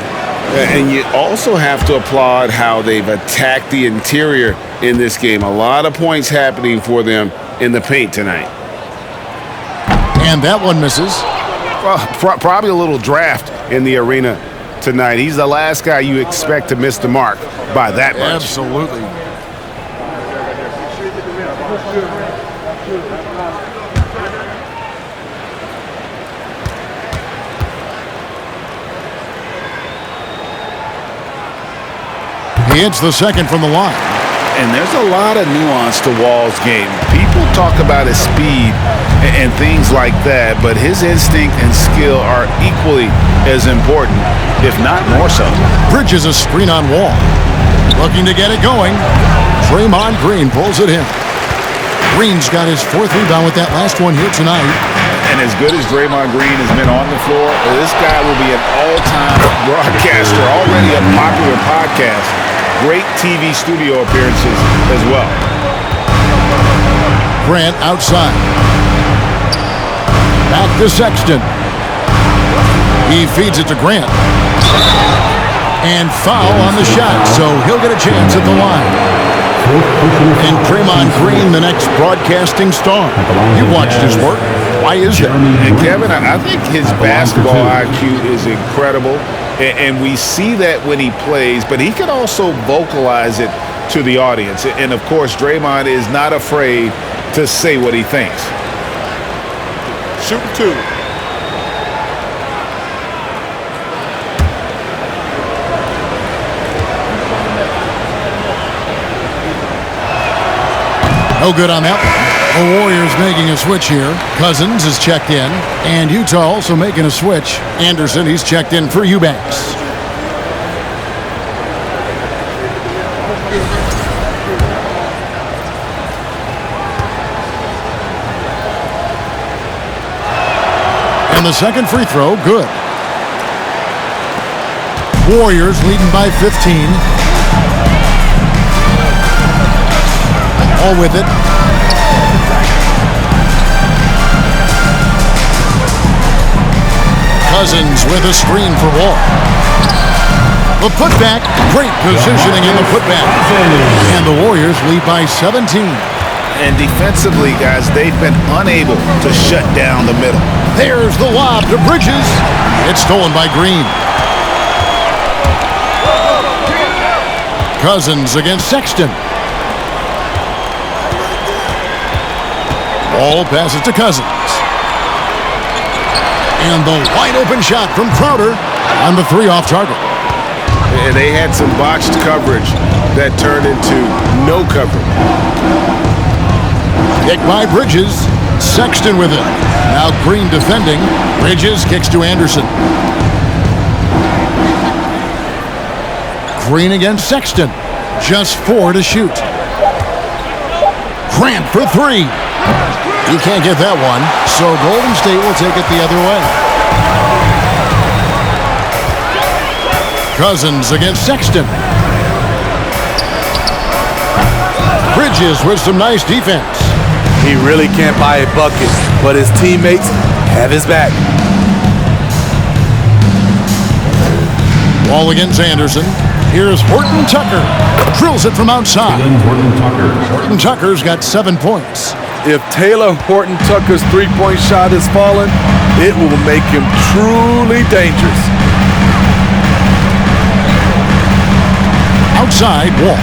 And you also have to applaud how they've attacked the interior in this game. A lot of points happening for them in the paint tonight. And that one misses. Probably a little draft in the arena tonight. He's the last guy you expect to miss the mark by that much. Absolutely. He hits the second from the line. And there's a lot of nuance to Wall's game. People talk about his speed and things like that, but his instinct and skill are equally as important, if not more so. Bridges a screen on Wall. Looking to get it going. Draymond Green pulls it in. Green's got his 4th rebound with that last one here tonight. And as good as Draymond Green has been on the floor, this guy will be an all-time broadcaster, already a popular podcast. Great TV studio appearances as well. Grant outside. Back to Sexton. He feeds it to Grant. And foul on the shot, so he'll get a chance at the line. And Draymond Green, the next broadcasting star. You watched his work. Why is it? And Kevin, I think his basketball IQ is incredible. And we see that when he plays, but he can also vocalize it to the audience. And, of course, Draymond is not afraid to say what he thinks. Shoot 2. No good on that one. The Warriors making a switch here. Cousins is checked in. And Utah also making a switch. Anderson, he's checked in for Eubanks. And the second free throw, good. Warriors leading by 15. All with it. Cousins with a screen for Wall. The putback, great positioning in the putback. And the Warriors lead by 17. And defensively, guys, they've been unable to shut down the middle. There's the lob to Bridges. It's stolen by Green. Cousins against Sexton. Ball passes to Cousins. And the wide open shot from Crowder on the 3 off target. And they had some botched coverage that turned into no coverage. Kick by Bridges. Sexton with it. Now Green defending. Bridges kicks to Anderson. Green against Sexton. Just 4 to shoot. Grant for 3. He can't get that one, so Golden State will take it the other way. Cousins against Sexton. Bridges with some nice defense. He really can't buy a bucket, but his teammates have his back. Wall against Anderson. Here's Horton Tucker. Drills it from outside. Horton Tucker's got 7 points. If Taylor Horton Tucker's three-point shot is falling, it will make him truly dangerous. Outside, Wall.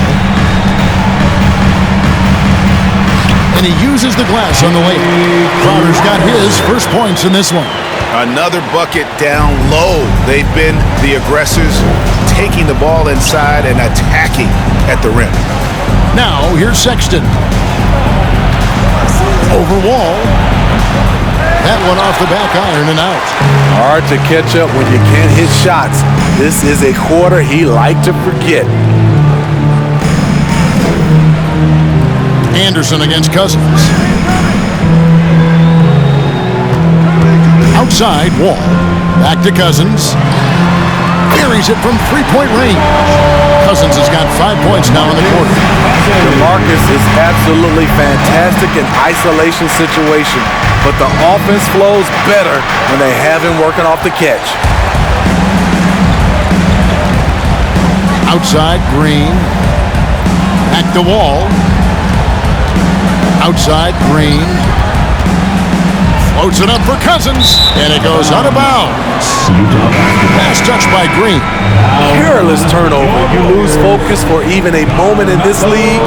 And he uses the glass on the way. Crowder's got his first points in this one. Another bucket down low. They've been the aggressors, taking the ball inside and attacking at the rim. Now, here's Sexton. Over Wall. That one off the back iron and out. Hard to catch up when you can't hit shots. This is a quarter he liked to forget. Anderson against Cousins. Outside, Wall. Back to Cousins. Buries it from three-point range. Cousins has got 5 points now in the quarter. DeMarcus is absolutely fantastic in isolation situation, but the offense flows better when they have him working off the catch. Outside, Green. Back to Wall. Outside, Green. Floats it up for Cousins, and it goes out of bounds. Pass touched by Green. Careless turnover. You lose focus for even a moment in this league.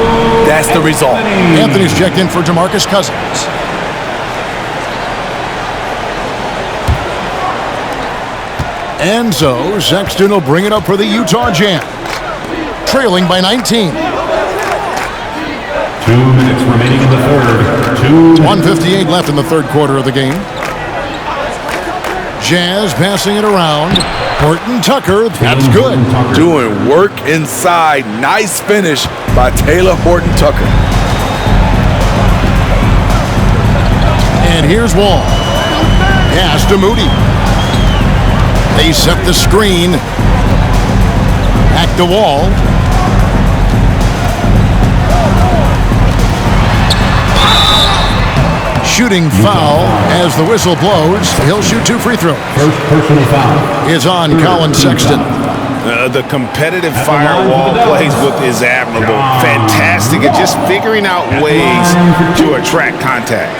That's the result. Anthony's checked in for DeMarcus Cousins. And so Sexton will bring it up for the Utah Jazz. Trailing by 19. 2 minutes remaining in the third. 1:58 left in the third quarter of the game. Jazz passing it around. Horton Tucker, that's good. Doing work inside. Nice finish by Taylor Horton Tucker. And here's Wall. Pass to Moody. They set the screen. Back to Wall. Shooting foul as the whistle blows. He'll shoot 2 free throws. First personal foul is on Colin Sexton. The competitive firewall plays with is admirable. Fantastic at just figuring out ways to attract contact.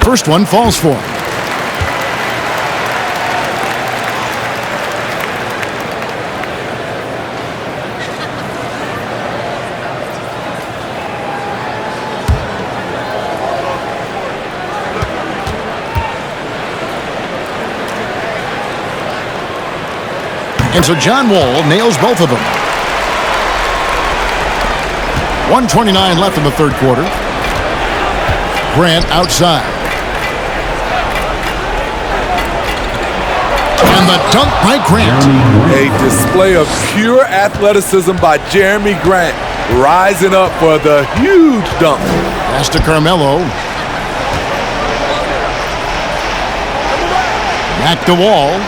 First one falls for him. And so John Wall nails both of them. 1:29 left in the third quarter. Grant outside. And the dunk by Grant. A display of pure athleticism by Jeremy Grant, rising up for the huge dunk. Pass to Carmelo. Back to Wall.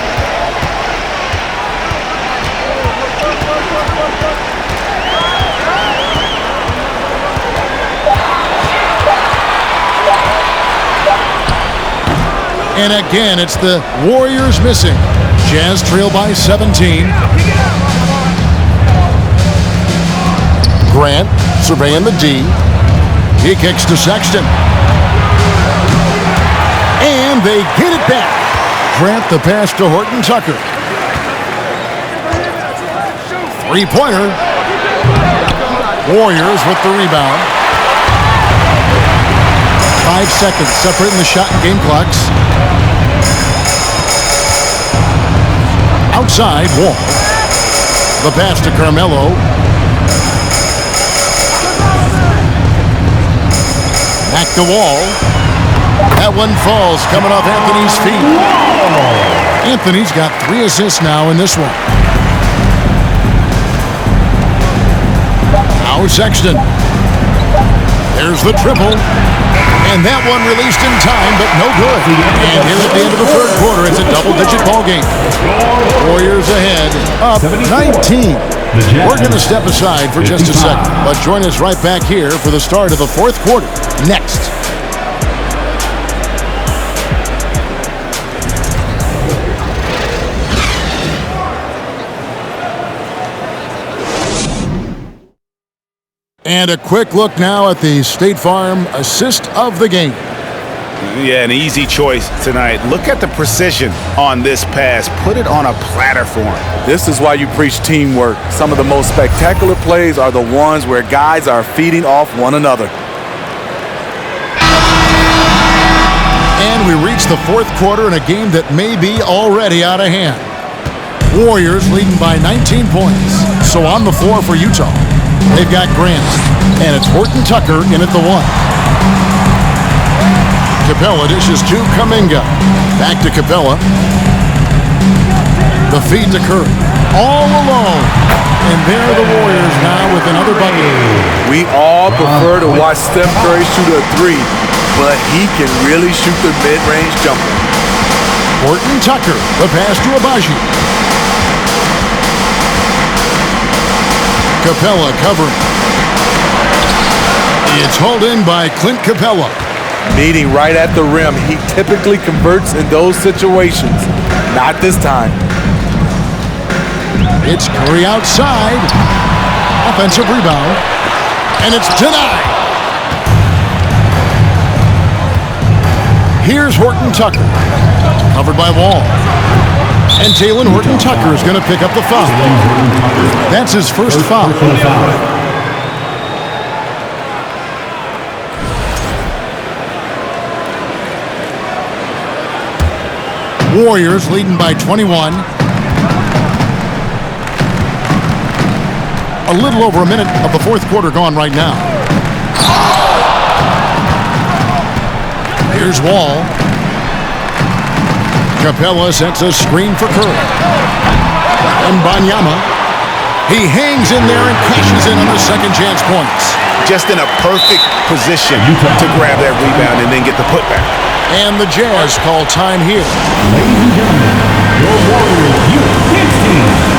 And again, it's the Warriors missing. Jazz trail by 17. Grant surveying the D. He kicks to Sexton. And they get it back. Grant the pass to Horton Tucker. Three-pointer. Warriors with the rebound. 5 seconds separating the shot and game clocks. Outside, Wall. The pass to Carmelo. Back to Wall. That one falls coming off Anthony's feet. Anthony's got 3 assists now in this one. Now Sexton. There's the triple. And that one released in time, but no good. And here at the end of the third quarter, it's a double-digit ball game. Warriors ahead, up 19. We're going to step aside for just a second, but join us right back here for the start of the fourth quarter. Next. And a quick look now at the State Farm assist of the game. Yeah, an easy choice tonight. Look at the precision on this pass. Put it on a platter for him. This is why you preach teamwork. Some of the most spectacular plays are the ones where guys are feeding off one another. And we reach the fourth quarter in a game that may be already out of hand. Warriors leading by 19 points. So on the floor for Utah, they've got Grant, and it's Horton Tucker in at the 1. Capella dishes to Kuminga. Back to Capella. The feed to Curry. All alone. And there are the Warriors now with another bucket. We all prefer to watch Steph Curry shoot a 3, but he can really shoot the mid-range jumper. Horton Tucker, the pass to Abaji. Capella covering. It's hauled in by Clint Capella. Meeting right at the rim. He typically converts in those situations. Not this time. It's Curry outside. Offensive rebound. And it's denied. Here's Horton Tucker. Covered by Wall. And Jalen Horton Tucker is going to pick up the foul. That's his first foul. Warriors leading by 21. A little over a minute of the fourth quarter gone right now. Here's Wall. Capella sets a screen for Curry. And Banyama. He hangs in there and cashes in on the second chance points. Just in a perfect position to grab that rebound and then get the putback. And the Jazz call time here. Ladies and gentlemen, your Warriors NeXT.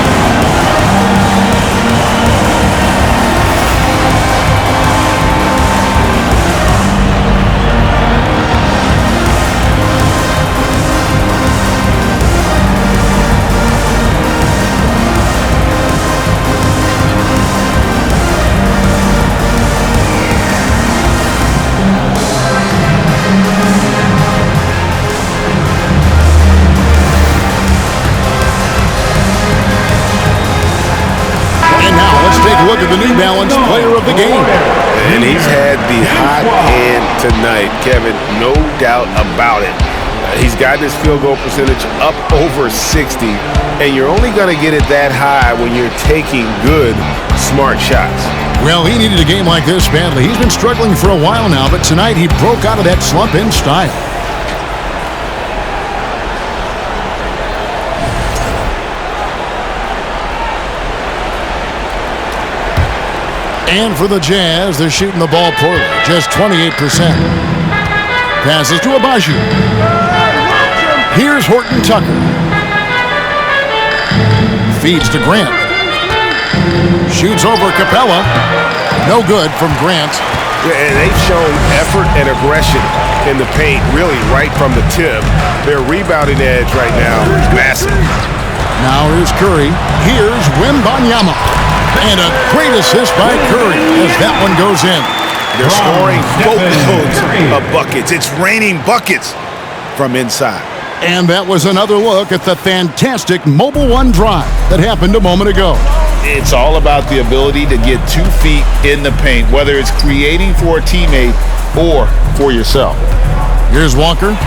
Look at the New Balance player of the game. And he's had the hot hand tonight, Kevin, no doubt about it. He's got his field goal percentage up over 60, and you're only going to get it that high when you're taking good, smart shots. Well, he needed a game like this badly. He's been struggling for a while now, but tonight he broke out of that slump in style. And for the Jazz, they're shooting the ball poorly, just 28%. Passes to Abaji. Here's Horton Tucker. Feeds to Grant. Shoots over Capella. No good from Grant. And they've shown effort and aggression in the paint, really right from the tip. Their rebounding edge right now is massive. Now here's Curry. Here's Wembanyama. And a great assist by Curry as that one goes in. They're scoring boatloads of buckets. It's raining buckets from inside. And that was another look at the fantastic Mobile One drive that happened a moment ago. It's all about the ability to get 2 feet in the paint, whether it's creating for a teammate or for yourself. Here's Walker.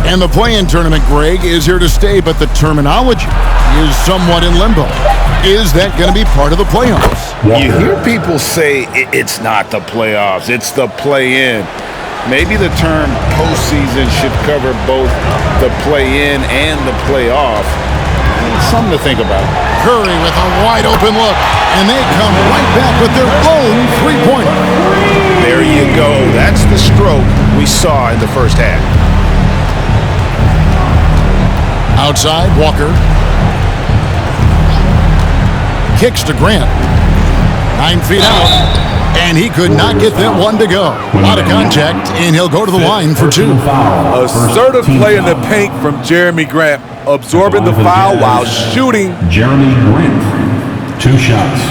And the play-in tournament, Greg, is here to stay, but the terminology is somewhat in limbo. Is that going to be part of the playoffs? You hear people say it's not the playoffs, it's the play-in. Maybe the term postseason should cover both the play-in and the playoff. Something to think about. Curry with a wide-open look, and they come right back with their own three-pointer. There you go. That's the stroke we saw in the first half. Outside, Walker. Kicks to Grant. 9 feet out. And he could not get that one to go. A lot of contact, and he'll go to the line for 2. Assertive play in the paint from Jeremy Grant, absorbing the foul while shooting. Jeremy Grant, 2 shots.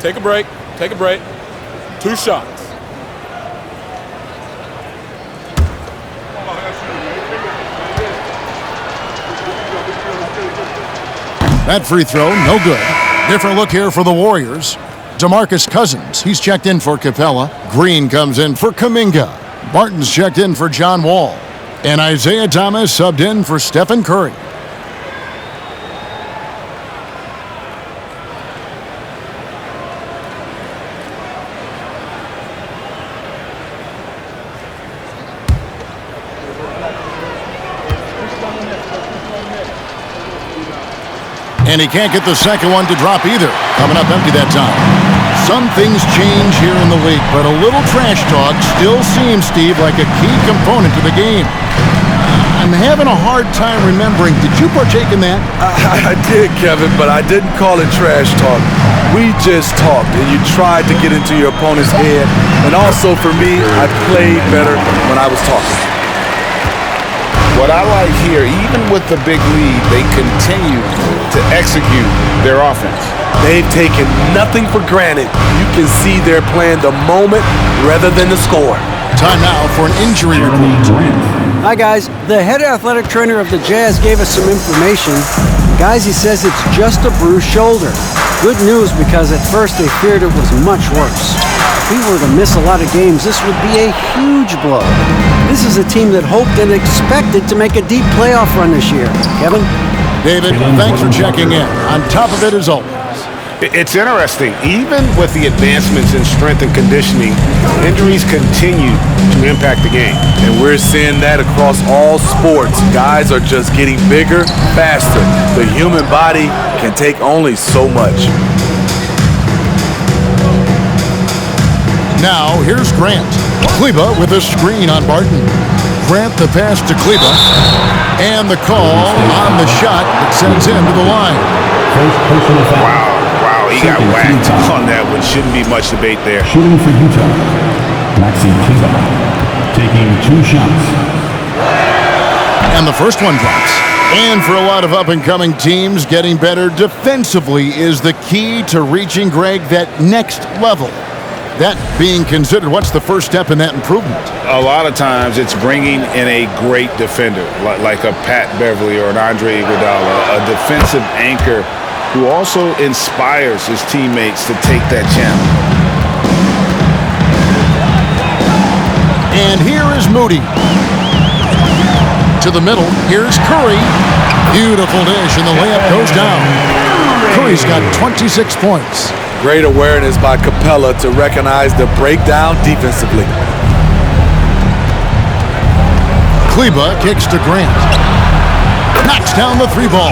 Take a break. Take a break. 2 shots. That free throw, no good. Different look here for the Warriors. DeMarcus Cousins, he's checked in for Capella. Green comes in for Kuminga. Martin's checked in for John Wall. And Isaiah Thomas subbed in for Stephen Curry. And he can't get the second one to drop either. Coming up empty that time. Some things change here in the league, but a little trash talk still seems, Steve, like a key component to the game. I'm having a hard time remembering. Did you partake in that? I did, Kevin, but I didn't call it trash talk. We just talked, and you tried to get into your opponent's head. And also, for me, I played better when I was talking. What I like here, even with the big lead, they continue to execute their offense. They've taken nothing for granted. You can see they're playing the moment rather than the score. Time now for an injury report. Hi, guys. The head athletic trainer of the Jazz gave us some information. Guys, he says it's just a bruised shoulder. Good news, because at first they feared it was much worse. If he were to miss a lot of games, this would be a huge blow. This is a team that hoped and expected to make a deep playoff run this year. Kevin? David, thanks for checking in. On top of it as always. It's interesting. Even with the advancements in strength and conditioning, injuries continue to impact the game. And we're seeing that across all sports. Guys are just getting bigger, faster. The human body can take only so much. Now, here's Grant. Kleba with a screen on Barton. Grant the pass to Kleba. And the call on the shot that sends him to the line. First personal foul. Wow, he got whacked on that one. Shouldn't be much debate there. Shooting for Utah, Maxi Kleba, taking 2 shots. And the first one drops. And for a lot of up-and-coming teams, getting better defensively is the key to reaching, Greg, that next level. That being considered, what's the first step in that improvement? A lot of times it's bringing in a great defender, like a Pat Beverly or an Andre Iguodala, a defensive anchor who also inspires his teammates to take that challenge. And here is Moody. To the middle, here's Curry. Beautiful dish, and the layup goes down. Curry's got 26 points. Great awareness by Capella to recognize the breakdown defensively. Kleba kicks to Grant. Knocks down the 3 ball.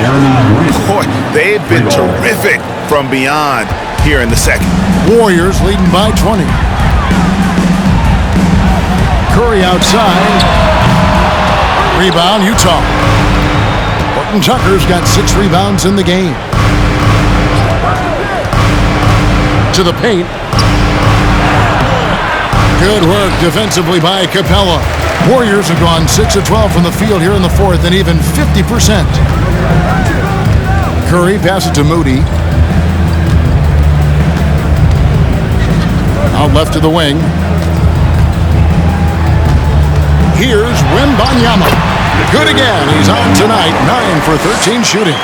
Boy, they've been terrific from beyond here in the second. Warriors leading by 20. Curry outside. Rebound, Utah. Horton Tucker's got 6 rebounds in the game. To the paint. Good work defensively by Capella. Warriors have gone 6 of 12 from the field here in the fourth, and even 50%. Curry passes to Moody. Out left to the wing. Here's Wembanyama. Good again. He's on tonight. 9 for 13 shooting.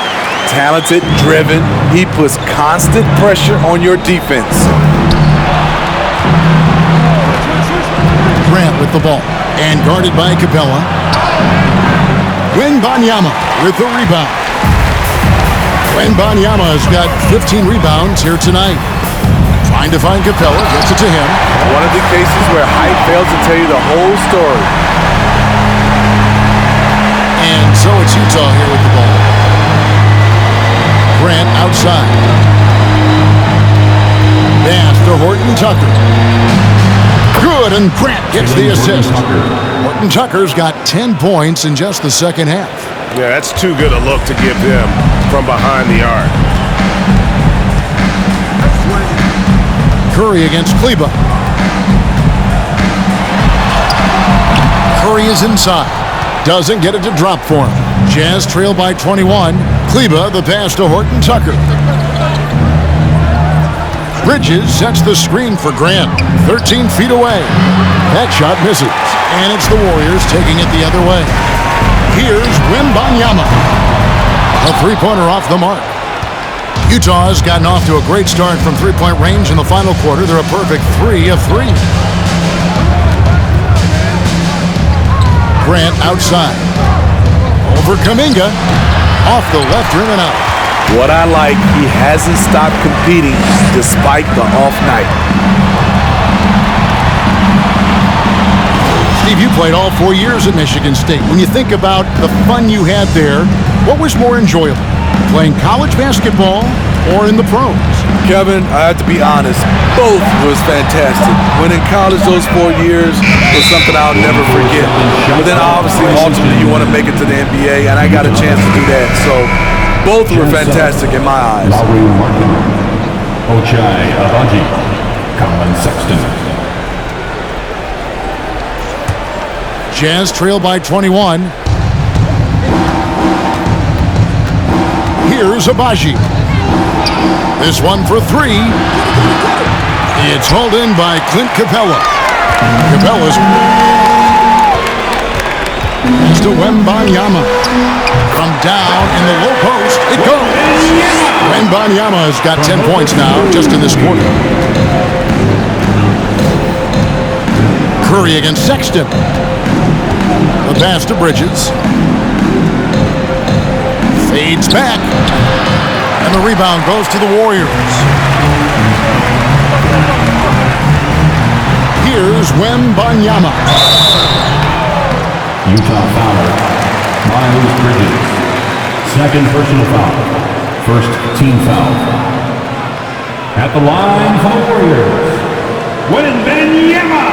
Talented, driven. He puts constant pressure on your defense. Grant with the ball. And guarded by Capella. Wembanyama with the rebound. Wembanyama's got 15 rebounds here tonight. Trying to find Capella. Gets it to him. One of the cases where height fails to tell you the whole story. And so it's Utah here with the ball. Grant outside. Pass to Horton Tucker. Good, and Grant gets the assist. Horton Tucker's got 10 points in just the second half. Yeah, that's too good a look to give them from behind the arc. Curry against Kleba. Curry is inside. Doesn't get it to drop for him. Jazz trail by 21. Kleba, the pass to Horton Tucker. Bridges sets the screen for Grant. 13 feet away. That shot misses. And it's the Warriors taking it the other way. Here's Wembanyama. A 3-pointer off the mark. Utah has gotten off to a great start from 3-point range in the final quarter. They're a perfect 3 of 3. Grant outside. Over Kuminga. Off the left rim and out. What I like, he hasn't stopped competing despite the off night. Steve, you played all 4 years at Michigan State. When you think about the fun you had there, what was more enjoyable? Playing college basketball or in the pros? Kevin, I have to be honest, both was fantastic. Winning college those 4 years was something I'll never forget. But then obviously, ultimately, you want to make it to the NBA, and I got a chance to do that. So both were fantastic in my eyes. Warri0rs, Ochai Agbaji, Colin Sexton. Jazz trail by 21. Here's Agbaji. This one for three. It's hauled in by Clint Capella. Capella's to Wembanyama. From down in the low post, it goes. Wembanyama has got 10 points now just in this quarter. Curry against Sexton. The pass to Bridges. Fades back. And the rebound goes to the Warriors. Here's Wembanyama. Utah foul, Miles Bridges. Second personal foul. First team foul. At the line for the Warriors, Wembanyama.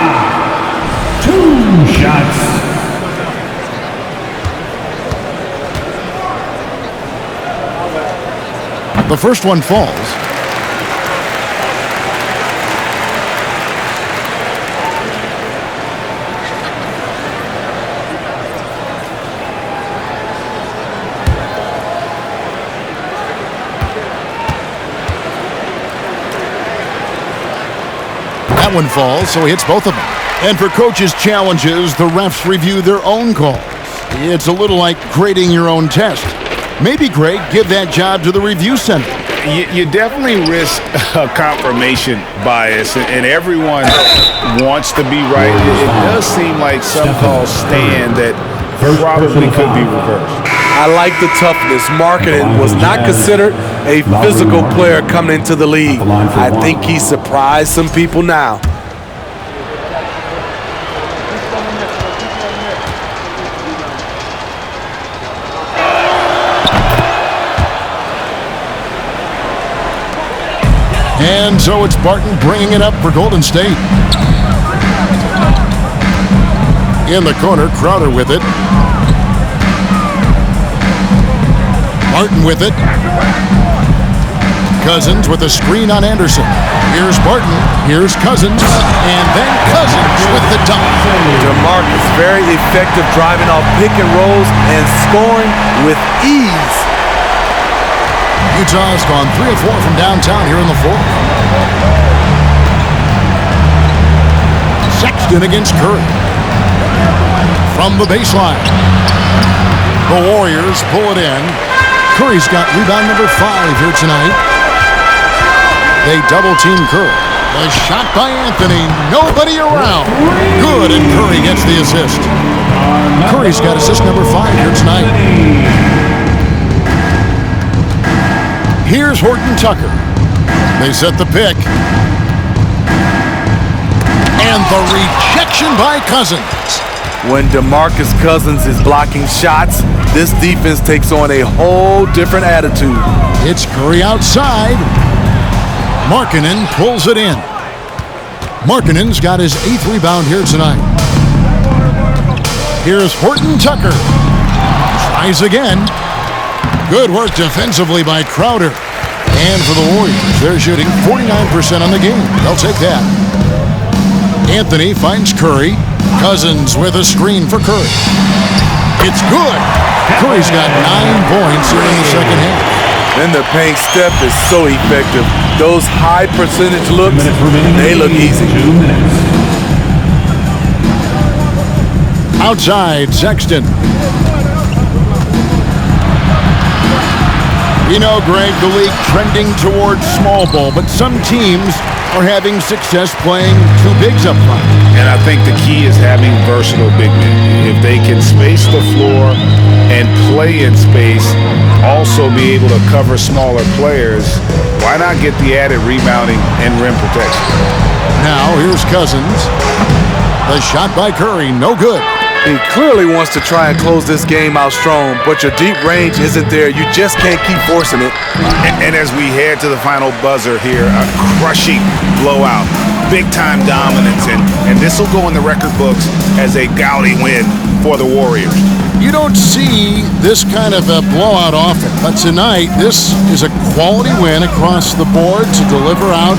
2 shots. The first one falls. That one falls, so he hits both of them. And for coaches' challenges, the refs review their own calls. It's a little like grading your own test. Maybe, Greg, give that job to the review center. You definitely risk a confirmation bias, and everyone wants to be right. It does seem like some calls stand that probably could be reversed. I like the toughness. Marketing was not considered a physical player coming into the league. I think he surprised some people now. And so it's Barton bringing it up for Golden State. In the corner, Crowder with it. Barton with it. Cousins with a screen on Anderson. Here's Barton. Here's Cousins. And then Cousins with the dunk. DeMarcus very effective driving off pick and rolls and scoring with ease. Utah's gone 3 of 4 from downtown here in the fourth. Sexton against Curry. From the baseline. The Warriors pull it in. Curry's got rebound number 5 here tonight. They double-team Curry. A shot by Anthony. Nobody around. Good, and Curry gets the assist. Curry's got assist number 5 here tonight. Here's Horton Tucker. They set the pick. And the rejection by Cousins. When DeMarcus Cousins is blocking shots, this defense takes on a whole different attitude. It's Curry outside. Markkanen pulls it in. Markkanen's got his 8th rebound here tonight. Here's Horton Tucker. Tries again. Good work defensively by Crowder. And for the Warriors, they're shooting 49% on the game. They'll take that. Anthony finds Curry. Cousins with a screen for Curry. It's good. Curry's got 9 points here in the second half. Then the paint step is so effective. Those high percentage looks, they look easy. 2 minutes. Outside, Sexton. You know, Greg, the league trending towards small ball, but some teams are having success playing 2 bigs up front. And I think the key is having versatile big men. If they can space the floor and play in space, also be able to cover smaller players, why not get the added rebounding and rim protection? Now, here's Cousins. The shot by Curry, no good. He clearly wants to try and close this game out strong, but your deep range isn't there. You just can't keep forcing it. And as we head to the final buzzer here, a crushing blowout, big-time dominance, and this will go in the record books as a gaudy win for the Warriors. You don't see this kind of a blowout often, but tonight this is a quality win across the board to deliver out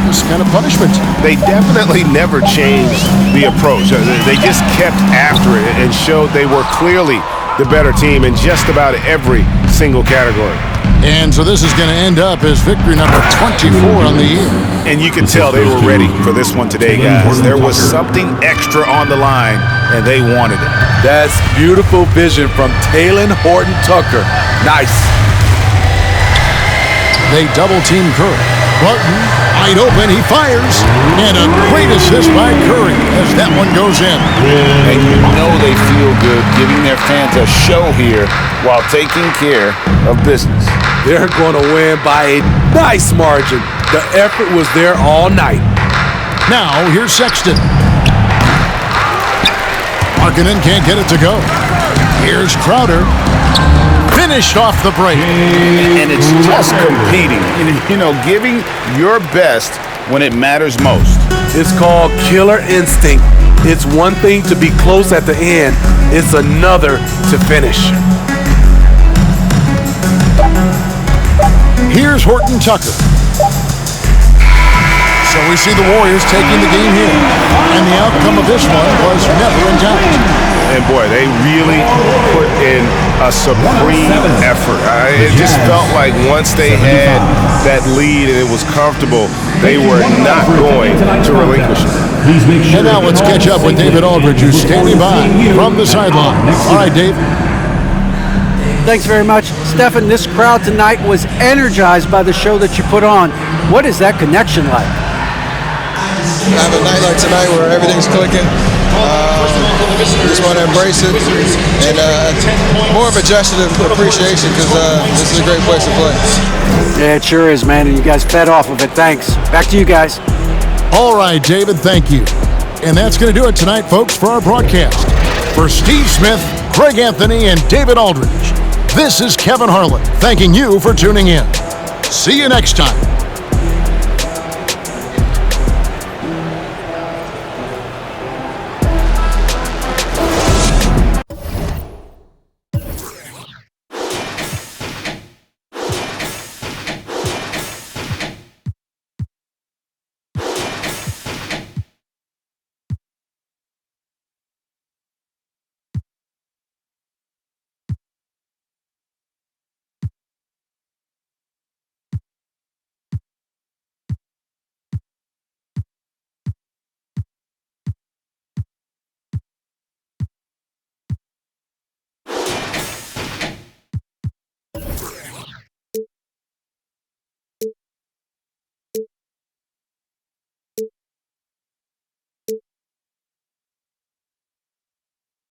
this kind of punishment. They definitely never changed the approach. They just kept after it and showed they were clearly the better team in just about every single category. And so this is going to end up as victory number 24 on the year. And you can tell they were ready for this one today, guys. There was something extra on the line, and they wanted it. That's beautiful vision from Talen Horton-Tucker. Nice. They double-team Curry. Barton, wide open, he fires. And a great assist by Curry as that one goes in. And you know they feel good giving their fans a show here while taking care of business. They're going to win by a nice margin. The effort was there all night. Now, here's Sexton. Markkanen can't get it to go. Here's Crowder. Finished off the break. And it's just competing. You know, giving your best when it matters most. It's called killer instinct. It's one thing to be close at the end. It's another to finish. Here's Horton-Tucker. So we see the Warriors taking the game here. And the outcome of this one was never in doubt. And boy, they really put in a supreme effort. It just felt like once they had that lead and it was comfortable, they were not going to relinquish it. And now let's catch up with David Aldridge, who's standing by from the sideline. All right, Dave. Thanks very much. Stephen, this crowd tonight was energized by the show that you put on. What is that connection like? Have a night like tonight where everything's clicking. Just want to embrace it, and more of a gesture of appreciation because this is a great place to play. Yeah, it sure is, man, and you guys fed off of it. Thanks. Back to you guys. All right, David, thank you. And that's going to do it tonight, folks, for our broadcast. For Steve Smith, Craig Anthony, and David Aldridge, this is Kevin Harlan thanking you for tuning in. See you next time.